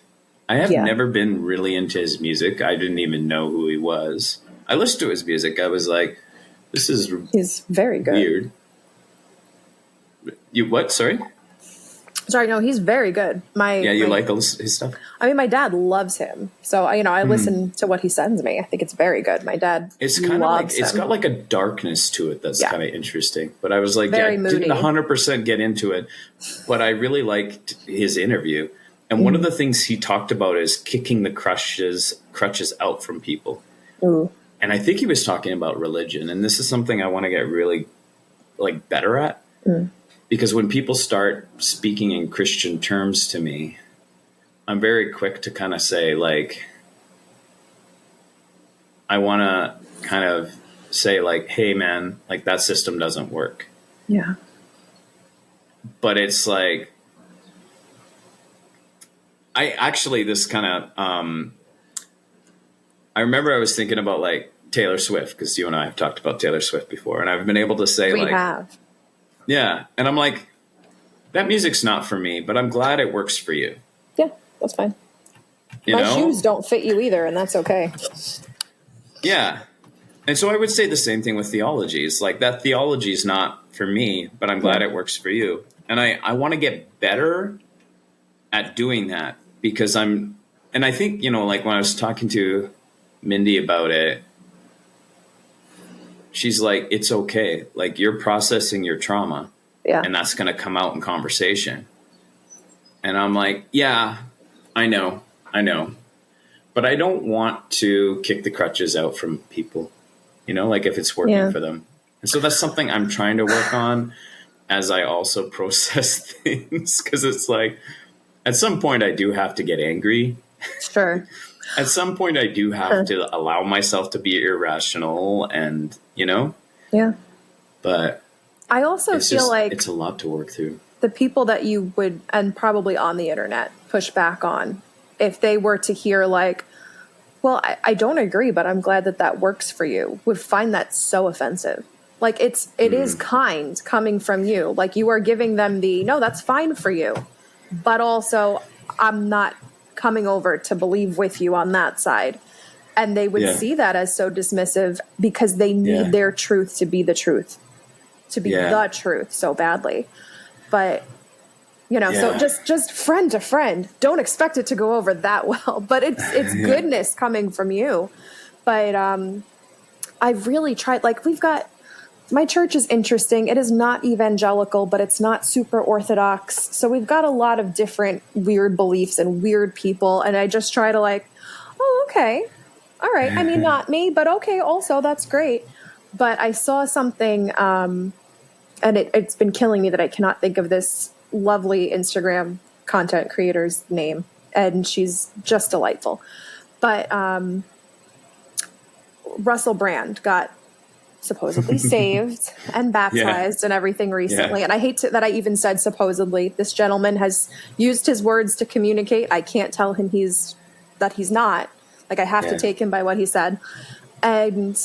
I have never been really into his music. I didn't even know who he was. I listened to his music. I was like, this is He's very good. Weird. You what? Sorry? Sorry, no, he's very good. You like his stuff? I mean, my dad loves him. So, I listen to what he sends me. I think it's very good. My dad It's kind of like, it's got like a darkness to it that's kind of interesting. But I was like, very moody. Didn't 100% get into it. But I really liked his interview. And one of the things he talked about is kicking the crutches out from people. Ooh. And I think he was talking about religion. And this is something I want to get really better at. Because when people start speaking in Christian terms to me, I'm very quick to kind of say, like, I want to kind of say, like, hey, man, like, that system doesn't work. Yeah. But it's like, this kind of, I remember I was thinking about, like, Taylor Swift, because you and I have talked about Taylor Swift before, and I've been able to say, we have. Yeah. And I'm like, that music's not for me, but I'm glad it works for you. Yeah, that's fine. My shoes don't fit you either, and that's okay. Yeah. And so I would say the same thing with theology. It's like, that theology is not for me, but I'm glad it works for you. And I want to get better at doing that, because and I think, like when I was talking to Mindy about it, she's like, it's okay. Like, you're processing your trauma. Yeah. And that's going to come out in conversation. And I'm like, yeah, I know. But I don't want to kick the crutches out from people, like if it's working for them. And so that's something I'm trying to work on as I also process things. Because it's like, at some point I do have to get angry. Sure. At some point I do have to allow myself to be irrational and, Yeah. But I also feel like it's a lot to work through. The people that you would, and probably on the internet, push back on, if they were to hear like, well, I don't agree, but I'm glad that works for you, would find that so offensive. Like it is kind coming from you. Like you are giving them no, that's fine for you. But also I'm not coming over to believe with you on that side. And they would see that as so dismissive because they need their truth to be the truth, the truth so badly. But, so just friend to friend, don't expect it to go over that well, but it's goodness coming from you. But I've really tried, like we've got my church is interesting. It is not evangelical, but it's not super orthodox. So we've got a lot of different weird beliefs and weird people. And I just try to like, oh, okay. All right. I mean, not me, but okay. Also, that's great. But I saw something, and it's been killing me that I cannot think of this lovely Instagram content creator's name. And she's just delightful. But Russell Brand got supposedly saved and baptized and everything recently. And I hate that I even said supposedly. This gentleman has used his words to communicate. I can't tell him that he's not. Like, I have to take him by what he said. And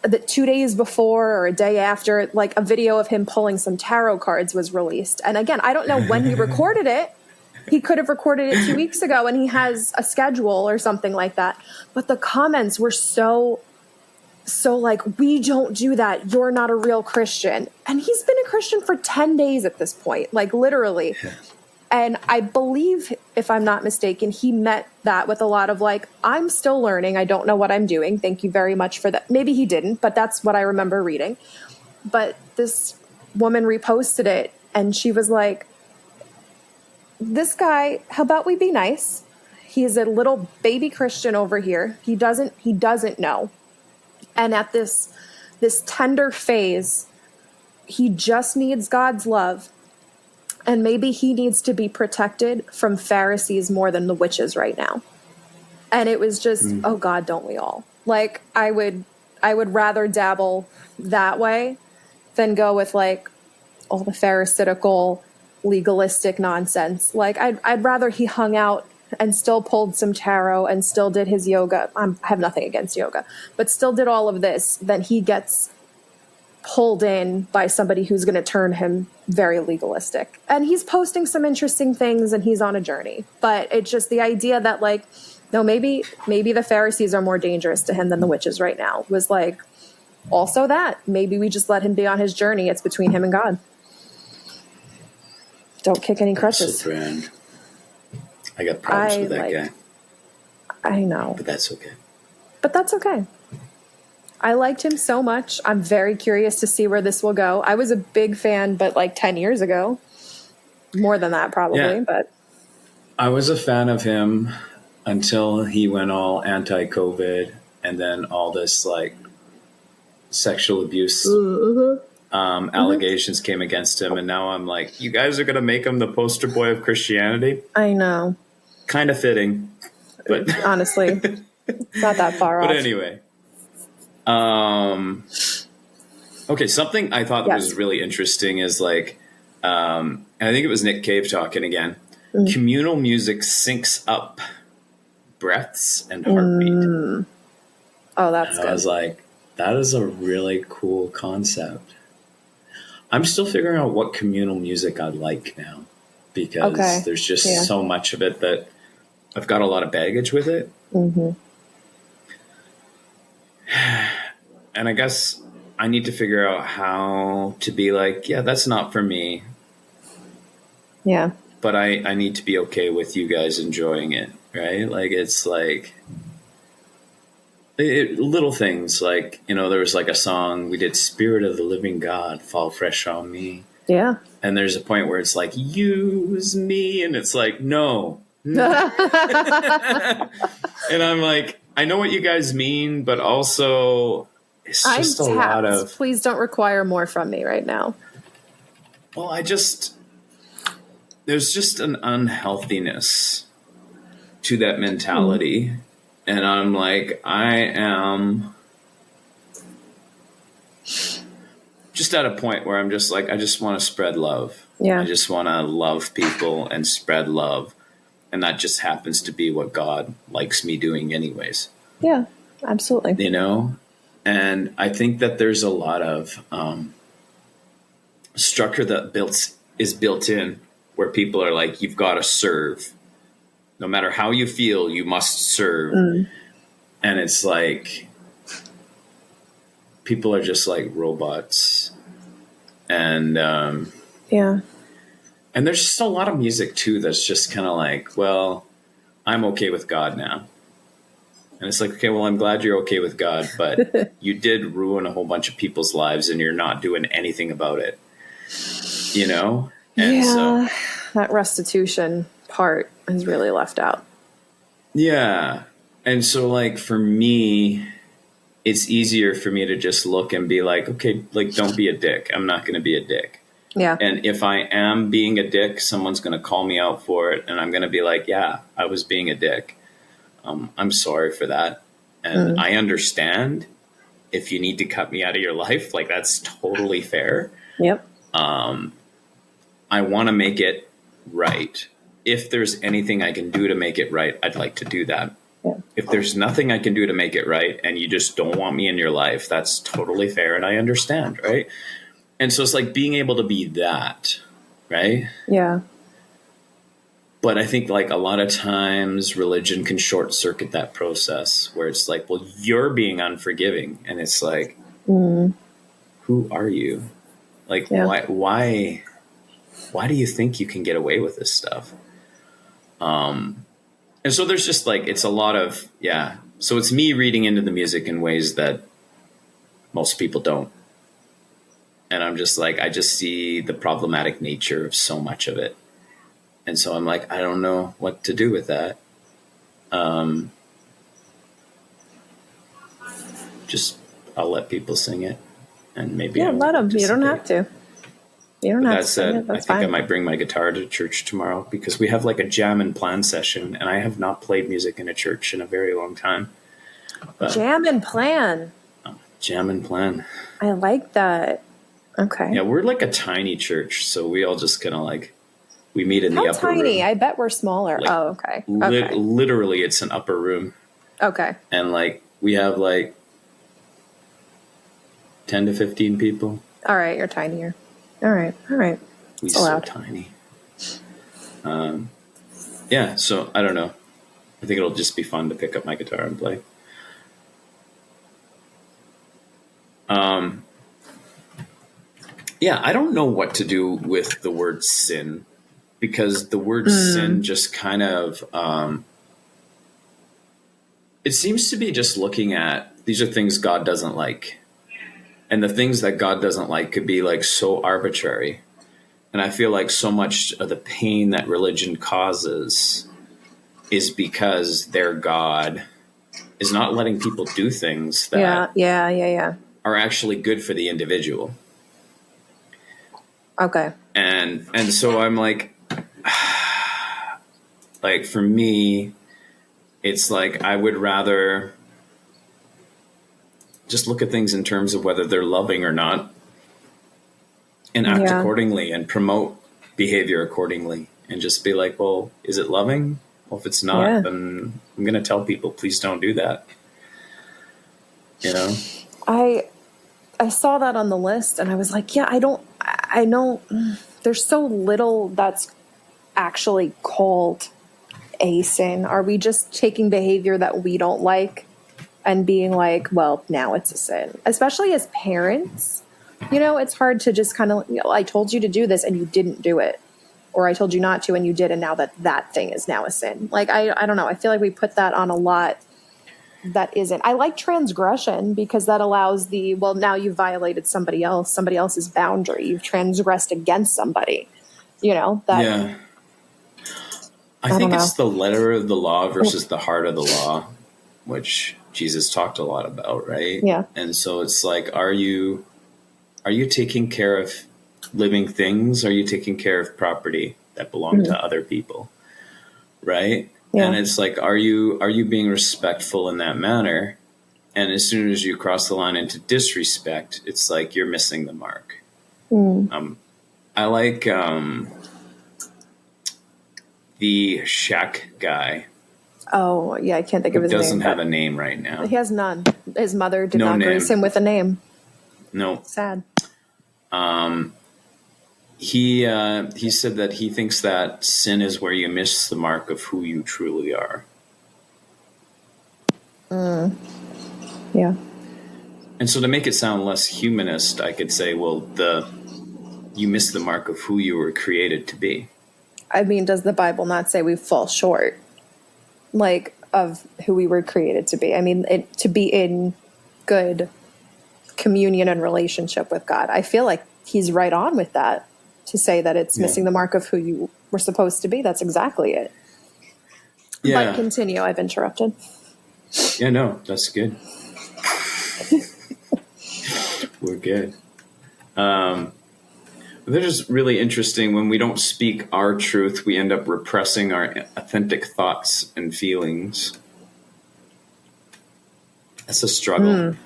that 2 days before or a day after, like, a video of him pulling some tarot cards was released. And again, I don't know when he recorded it. He could have recorded it 2 weeks ago, and he has a schedule or something like that. But the comments were so like, we don't do that. You're not a real Christian. And he's been a Christian for 10 days at this point, like literally. Yeah. And I believe, if I'm not mistaken, he met that with a lot of like, I'm still learning. I don't know what I'm doing. Thank you very much for that. Maybe he didn't, but that's what I remember reading. But this woman reposted it, and she was like, this guy, how about we be nice? He is a little baby Christian over here. He doesn't know. And at this tender phase, he just needs God's love. And maybe he needs to be protected from Pharisees more than the witches right now. And it was just, oh God, don't we all? Like, I would rather dabble that way than go with like all the Pharisaical, legalistic nonsense. Like, I'd rather he hung out and still pulled some tarot and still did his yoga. I have nothing against yoga, but still did all of this. Then he gets pulled in by somebody who's going to turn him very legalistic. And he's posting some interesting things, and he's on a journey. But it's just the idea that like, no, maybe the Pharisees are more dangerous to him than the witches right now, was like, also that maybe we just let him be on his journey. It's between him and God. Don't kick any crutches. So I got problems with that guy. I know. But that's okay. I liked him so much. I'm very curious to see where this will go. I was a big fan, but like 10 years ago. More than that, probably. Yeah. But I was a fan of him until he went all anti-COVID, and then all this like sexual abuse allegations came against him. And now I'm like, you guys are going to make him the poster boy of Christianity? I know. Kind of fitting. But honestly, it's not that far off. But anyway. Okay, something I thought that was really interesting is like, I think it was Nick Cave talking again. Communal music syncs up breaths and heartbeat. Oh, that's good. I was like, that is a really cool concept. I'm still figuring out what communal music I like now, because there's just so much of it that I've got a lot of baggage with it. Mm-hmm. And I guess I need to figure out how to be like, yeah, that's not for me. Yeah. But I need to be okay with you guys enjoying it, right? Like, it's like little things like, you know, there was like a song we did, Spirit of the Living God, Fall Fresh on Me. Yeah. And there's a point where it's like, use me. And it's like, no. And I'm like, I know what you guys mean, but also it's just a lot of... Please don't require more from me right now. Well, there's just an unhealthiness to that mentality. And I'm like, I am just at a point where I'm just like, I just want to spread love. Yeah. I just want to love people and spread love. And that just happens to be what God likes me doing anyways. Yeah, absolutely. You know? And I think that there's a lot of structure that is built in where people are like, you've got to serve. No matter how you feel, you must serve. And it's like, people are just like robots. And yeah. And there's just a lot of music too that's just kind of like, well, I'm okay with God now. And it's like, okay, well, I'm glad you're okay with God, but you did ruin a whole bunch of people's lives and you're not doing anything about it, you know? And yeah, that restitution part is really left out. yeah. And so, like, for me, it's easier for me to just look and be like, okay, like, don't be a dick. I'm not going to be a dick. Yeah. And if I am being a dick, someone's going to call me out for it. And I'm going to be like, yeah, I was being a dick. I'm sorry for that. And I understand if you need to cut me out of your life, like, that's totally fair. Yep. I want to make it right. If there's anything I can do to make it right, I'd like to do that. Yeah. If there's nothing I can do to make it right and you just don't want me in your life, that's totally fair. And I understand. Right. And so it's like being able to be that. Right. Yeah. But I think, like, a lot of times religion can short circuit that process where it's like, well, you're being unforgiving. And it's like, who are you? Like, why do you think you can get away with this stuff? And so there's just, like, it's a lot of, so it's me reading into the music in ways that most people don't. And I'm just like, I just see the problematic nature of so much of it. And so I'm like, I don't know what to do with that. Just, I'll let people sing it. And maybe let them. You don't have to. You don't have to sing it. That's fine. I might bring my guitar to church tomorrow because we have, like, a jam and plan session. And I have not played music in a church in a very long time. But, jam and plan. Jam and plan. I like that. Okay. Yeah, we're like a tiny church. So we all just kind of, like, we meet in the upper room. How tiny? I bet we're smaller. Like, okay. Literally, it's an upper room. Okay. And, like, we have, like, 10 to 15 people. All right, you're tinier. All right. We're so tiny. Yeah, so I don't know. I think it'll just be fun to pick up my guitar and play. Yeah, I don't know what to do with the word sin, because the word sin just kind of, it seems to be just looking at, these are things God doesn't like. And the things that God doesn't like could be, like, so arbitrary. And I feel like so much of the pain that religion causes is because their God is not letting people do things that are actually good for the individual. Okay. And so I'm like for me, it's like I would rather just look at things in terms of whether they're loving or not, and act accordingly and promote behavior accordingly, and just be like, well, is it loving? Well, if it's not, then I'm going to tell people, please don't do that. You know? I saw that on the list and I was like, I know there's so little that's actually called a sin. Are we just taking behavior that we don't like and being like, well, now it's a sin? Especially as parents, you know, it's hard to just kind of, I told you to do this and you didn't do it. Or I told you not to and you did, and now that thing is now a sin. Like, I don't know. I feel like we put that on a lot that isn't. I like transgression because that allows now you've violated somebody else's boundary. You've transgressed against somebody, you know? I think it's the letter of the law versus the heart of the law, which Jesus talked a lot about, right? Yeah. And so it's like, are you taking care of living things? Are you taking care of property that belong to other people? Right? Yeah. And it's like, are you being respectful in that manner? And as soon as you cross the line into disrespect, it's like you're missing the mark. I like the Shack guy. Oh, yeah, I can't think of his name. He doesn't have a name right now. He has none. His mother did not grace him with a name. No. Sad. He said that he thinks that sin is where you miss the mark of who you truly are. Yeah. And so to make it sound less humanist, I could say, well, you miss the mark of who you were created to be. I mean, does the Bible not say we fall short? Like, of who we were created to be. I mean, to be in good communion and relationship with God. I feel like he's right on with that, to say that it's missing the mark of who you were supposed to be. That's exactly it. Yeah. But continue. I've interrupted. Yeah, no, that's good. We're good. They're just really interesting. When we don't speak our truth, we end up repressing our authentic thoughts and feelings. That's a struggle.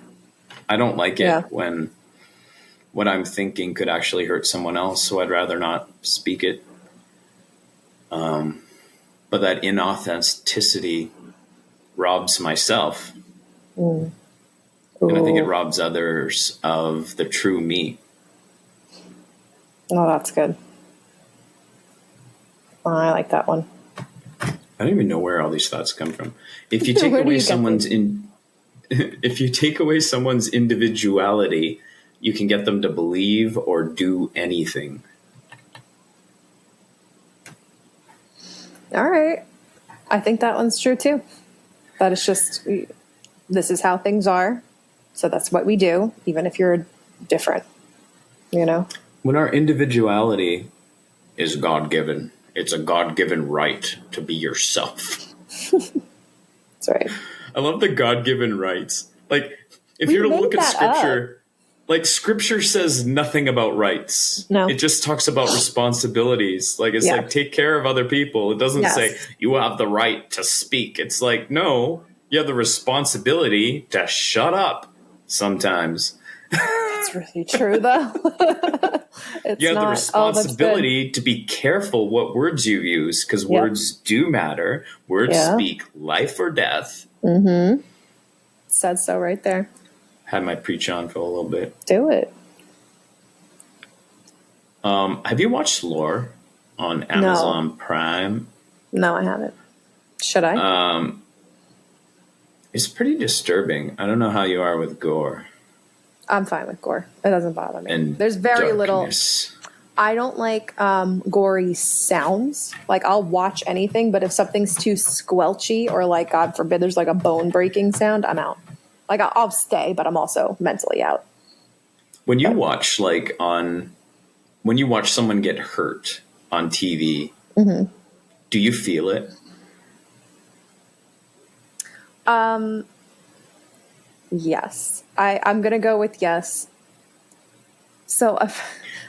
I don't like it when what I'm thinking could actually hurt someone else, so I'd rather not speak it. But that inauthenticity robs myself. And I think it robs others of the true me. Oh, that's good. Oh, I like that one. I don't even know where all these thoughts come from. If you take away if you take away someone's individuality, you can get them to believe or do anything. All right. I think that one's true too. That it's just, this is how things are. So that's what we do, even if you're different, you know? When our individuality is God-given, it's a God-given right to be yourself. That's right. I love the God-given rights. Like, if you're to look at scripture, like scripture says nothing about rights. No. It just talks about responsibilities. Like, it's like, take care of other people. It doesn't say you have the right to speak. It's like, no, you have the responsibility to shut up sometimes. That's really true, though. You have the responsibility to be careful what words you use, because words do matter. Words speak life or death. Mm-hmm. Said so right there. Had my preach on for a little bit. Do it. Have you watched Lore on Amazon Prime? No, I haven't. Should I? It's pretty disturbing. I don't know how you are with gore. I'm fine with gore. It doesn't bother me. And there's very darkness. Little. I don't like gory sounds. Like, I'll watch anything, but if something's too squelchy or, like, God forbid, there's like a bone breaking sound, I'm out. Like, I'll stay, but I'm also mentally out. When you watch when you watch someone get hurt on TV, do you feel it? Yes. I'm going to go with yes. So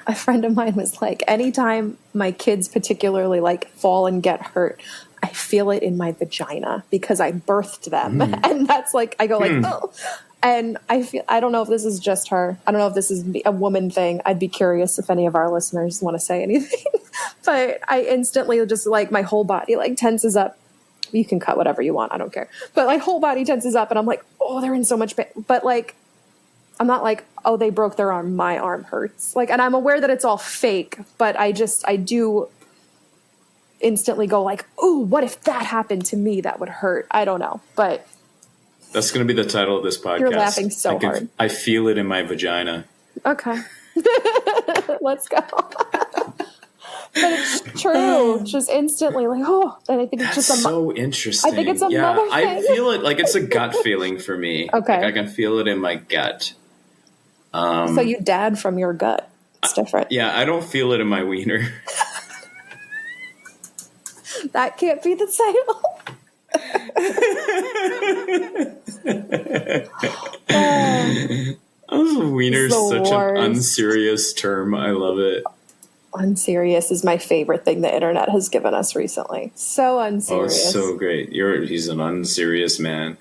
a friend of mine was like, anytime my kids particularly like fall and get hurt, I feel it in my vagina because I birthed them. And that's like, I go like, oh. And I don't know if this is just her. I don't know if this is a woman thing. I'd be curious if any of our listeners want to say anything. But I instantly just like, my whole body like tenses up. You can cut whatever you want. I don't care. But like, whole body tenses up and I'm like, oh, they're in so much pain. But like, I'm not like, oh, they broke their arm. My arm hurts. Like, and I'm aware that it's all fake, but I do instantly go like, oh, what if that happened to me? That would hurt. I don't know. But that's going to be the title of this podcast. You're laughing so hard. I feel it in my vagina. Okay. Let's go. But it's true. Just instantly like, oh, and I think it's That's just so interesting. I think it's a mother thing. I feel it like it's a gut feeling for me. Okay. Like I can feel it in my gut. So you dad from your gut. It's different. Yeah, I don't feel it in my wiener. That can't be the title. Wiener is such an unserious term. I love it. Unserious is my favorite thing the internet has given us recently. So unserious. Oh, it's so great. He's an unserious man.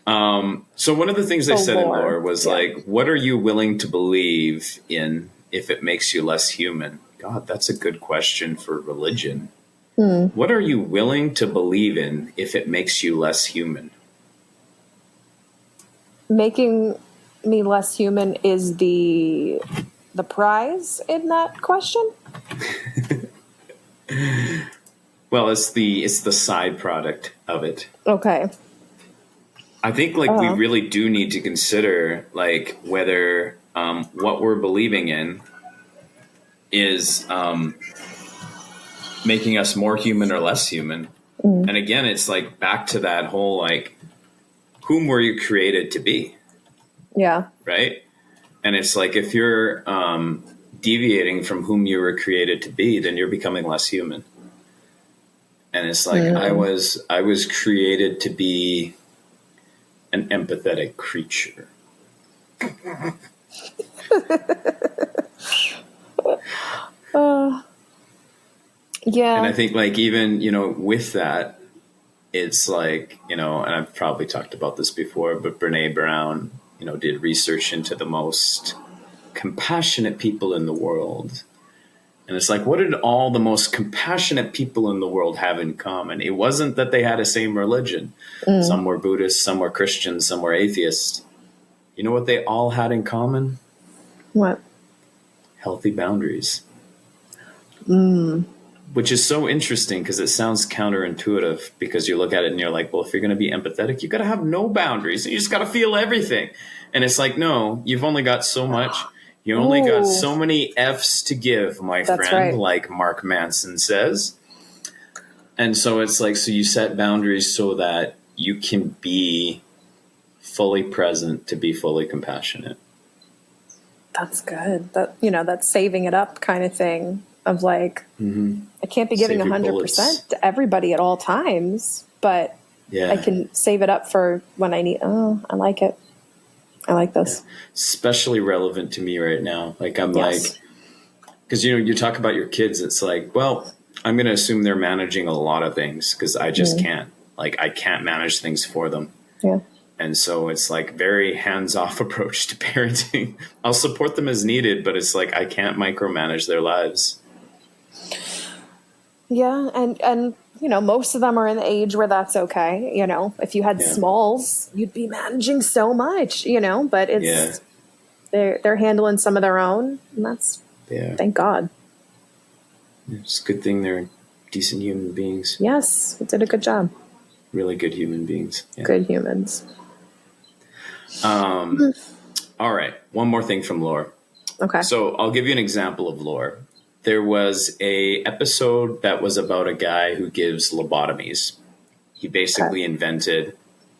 So one of the things they said in Lore was like, what are you willing to believe in if it makes you less human? God, that's a good question for religion. What are you willing to believe in if it makes you less human? Making me less human is the prize in that question? Well, it's the side product of it. Okay. I think like we really do need to consider like whether what we're believing in is making us more human or less human. And again, it's like back to that whole, like, whom were you created to be? Yeah. Right. And it's like, if you're deviating from whom you were created to be, then you're becoming less human. And it's like, I was created to be an empathetic creature. Yeah. And I think, like, even, you know, with that, it's like, you know, and I've probably talked about this before, but Brene Brown, you know, did research into the most compassionate people in the world. And it's like, what did all the most compassionate people in the world have in common? It wasn't that they had the same religion. Some were Buddhist, some were Christian, some were atheist. You know what they all had in common? What? Healthy boundaries. Which is so interesting because it sounds counterintuitive, because you look at it and you're like, well, if you're going to be empathetic, you got to have no boundaries. You just got to feel everything. And it's like, no, you've only got so much. You only got so many F's to give, my friend, right. like Mark Manson says. And so it's like, so you set boundaries so that you can be fully present to be fully compassionate. That's good. That, you know, that saving it up kind of thing of like, I can't be giving 100% to everybody at all times, but I can save it up for when I need. Oh, I like it. I like this. Yeah. Especially relevant to me right now. Like, I'm like, because, you know, you talk about your kids, it's like, well, I'm going to assume they're managing a lot of things because I just can't. Like, I can't manage things for them. Yeah. And so it's like very hands-off approach to parenting. I'll support them as needed, but it's like I can't micromanage their lives. Yeah, and you know, most of them are in the age where that's okay. You know, if you had smalls, you'd be managing so much. You know, but it's they're handling some of their own, and that's thank God. It's a good thing they're decent human beings. Yes, it did a good job. Really good human beings. Yeah. Good humans. All right, one more thing from lore. Okay. So I'll give you an example of lore. There was a episode that was about a guy who gives lobotomies. He basically invented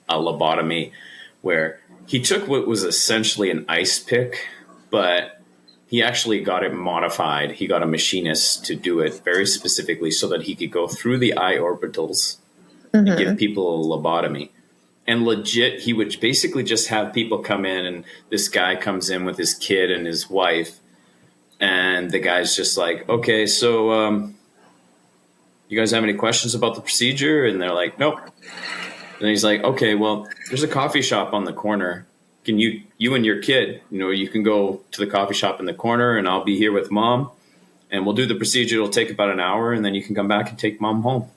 a lobotomy where he took what was essentially an ice pick, but he actually got it modified. He got a machinist to do it very specifically so that he could go through the eye orbitals and give people a lobotomy. And legit, he would basically just have people come in, and this guy comes in with his kid and his wife. And the guy's just like, okay, so you guys have any questions about the procedure? And they're like, nope. And he's like, okay, well, there's a coffee shop on the corner. Can you and your kid, you know, you can go to the coffee shop in the corner, and I'll be here with mom, and we'll do the procedure. It'll take about an hour, and then you can come back and take mom home.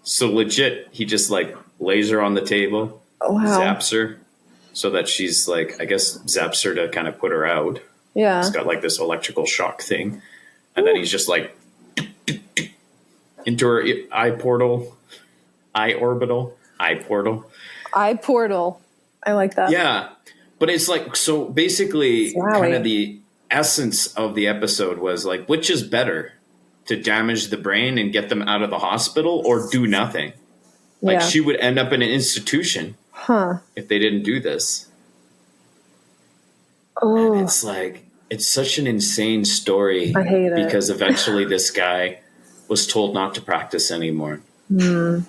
So legit, he just like lays her on the table, zaps her, so that she's like, I guess zaps her to kind of put her out. Yeah. He's got like this electrical shock thing. And then he's just like into her eye portal. I like that. Yeah. But it's like, so basically kind of the essence of the episode was like, which is better, to damage the brain and get them out of the hospital or do nothing? Like she would end up in an institution if they didn't do this. Oh. And it's like, it's such an insane story. I hate it. Because eventually this guy was told not to practice anymore. Then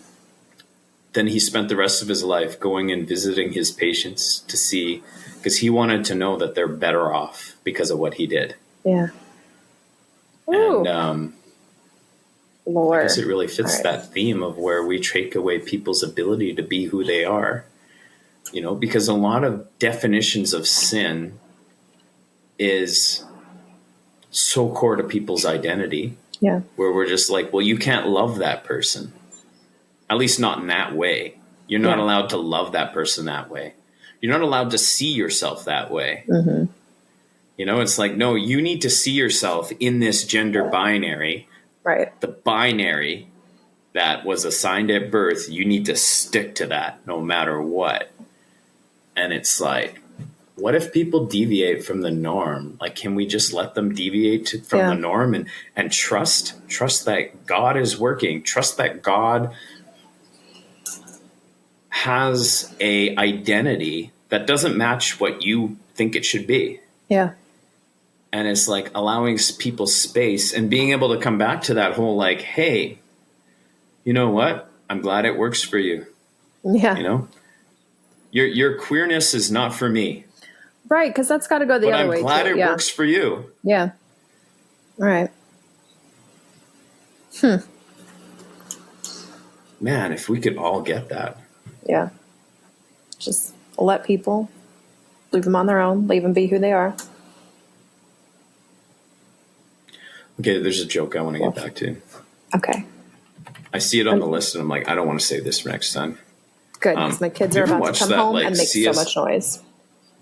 he spent the rest of his life going and visiting his patients to see, because he wanted to know that they're better off because of what he did. Yeah. Ooh. And Lord. I guess it really fits that theme of where we take away people's ability to be who they are. You know, because a lot of definitions of sin is so core to people's identity. Yeah. Where we're just like, well, you can't love that person. At least not in that way. You're not allowed to love that person that way. You're not allowed to see yourself that way. You know, it's like, no, you need to see yourself in this gender binary. Right. The binary that was assigned at birth, you need to stick to that no matter what. And it's like, what if people deviate from the norm? Like, can we just let them deviate from the norm and trust that God is working, trust that God has a identity that doesn't match what you think it should be. Yeah. And it's like allowing people space and being able to come back to that whole like, hey, you know what? I'm glad it works for you. Yeah. You know, your queerness is not for me. Right. Because that's got to go the other way. But I'm glad it works for you. Yeah. All right. Man, if we could all get that. Yeah. Just let people, leave them on their own, leave them be who they are. Okay, there's a joke I want to get back to. Okay. I see it on the list and I'm like, I don't want to save this for next time. Good, because my kids are about to come home and make so much noise.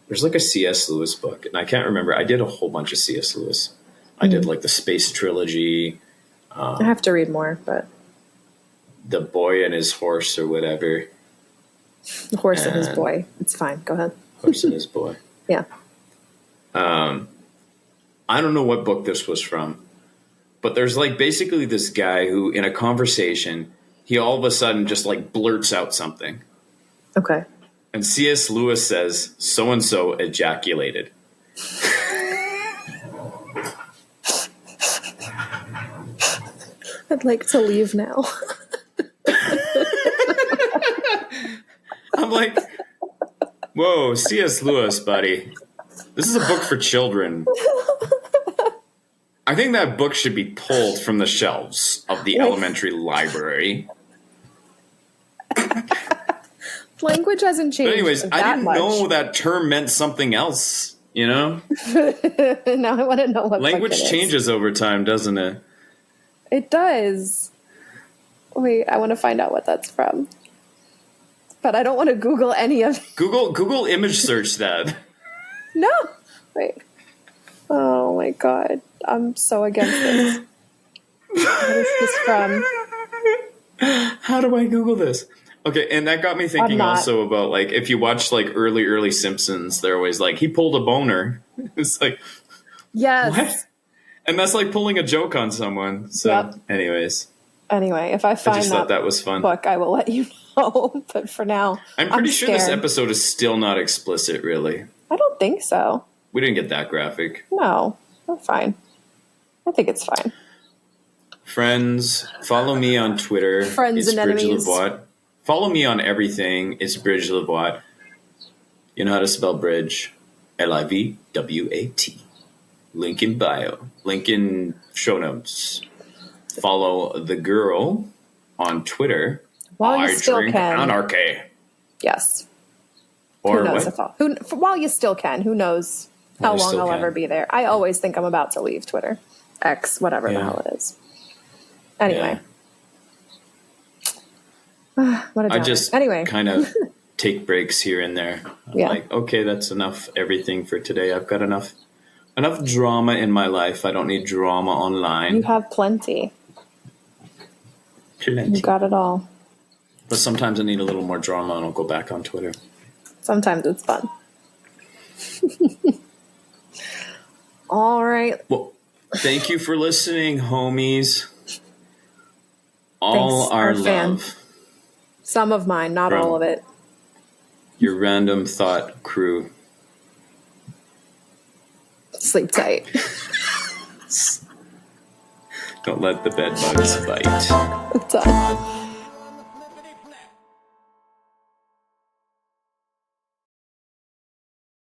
There's like a C.S. Lewis book, and I can't remember. I did a whole bunch of C.S. Lewis. I did like the Space Trilogy. I have to read more, but... The Boy and His Horse or whatever. The Horse and His Boy. It's fine. Go ahead. Horse and His Boy. Yeah. I don't know what book this was from, but there's like basically this guy who in a conversation, he all of a sudden just like blurts out something. Okay. And C.S. Lewis says, so-and-so ejaculated. I'd like to leave now. I'm like, whoa, C.S. Lewis, buddy. This is a book for children. I think that book should be pulled from the shelves of the elementary library. Language hasn't changed. But anyways, I didn't know that term meant something else, you know? Now I want to know what language changes over time, doesn't it? It does. Wait, I want to find out what that's from. But I don't want to Google any of it. Google image search that. No. Wait. Oh my God. I'm so against this. What is this from? How do I Google this? Okay, and that got me thinking also about, like, if you watch, like, early Simpsons, they're always like, he pulled a boner. It's like, yes. What? And that's like pulling a joke on someone. So, anyways. Anyway, if I find I just thought that was fun. Book, I will let you know. But for now, I'm pretty sure this episode is still not explicit, really. I don't think so. We didn't get that graphic. No, we're fine. I think it's fine. Friends, follow me on Twitter. Friends and enemies. LeBoit. Follow me on everything. It's Bridge LeBoit. You know how to spell bridge. Livwat. Link in bio. Link in show notes. Follow the girl on Twitter. While you still can. Anarchy. Yes. Or who knows what? While you still can. Who knows how long I'll ever be there. I always think I'm about to leave Twitter. X, whatever the hell it is. Anyway. What a downer. I just kind of take breaks here and there. I'm like, okay, that's enough everything for today. I've got enough drama in my life. I don't need drama online. You have plenty. You got it all. But sometimes I need a little more drama and I'll go back on Twitter. Sometimes it's fun. All right. Well, thank you for listening, homies. All Thanks, our love. Fan. Some of mine, not all of it. Your random thought crew. Sleep tight. Don't let the bed bugs bite. Done.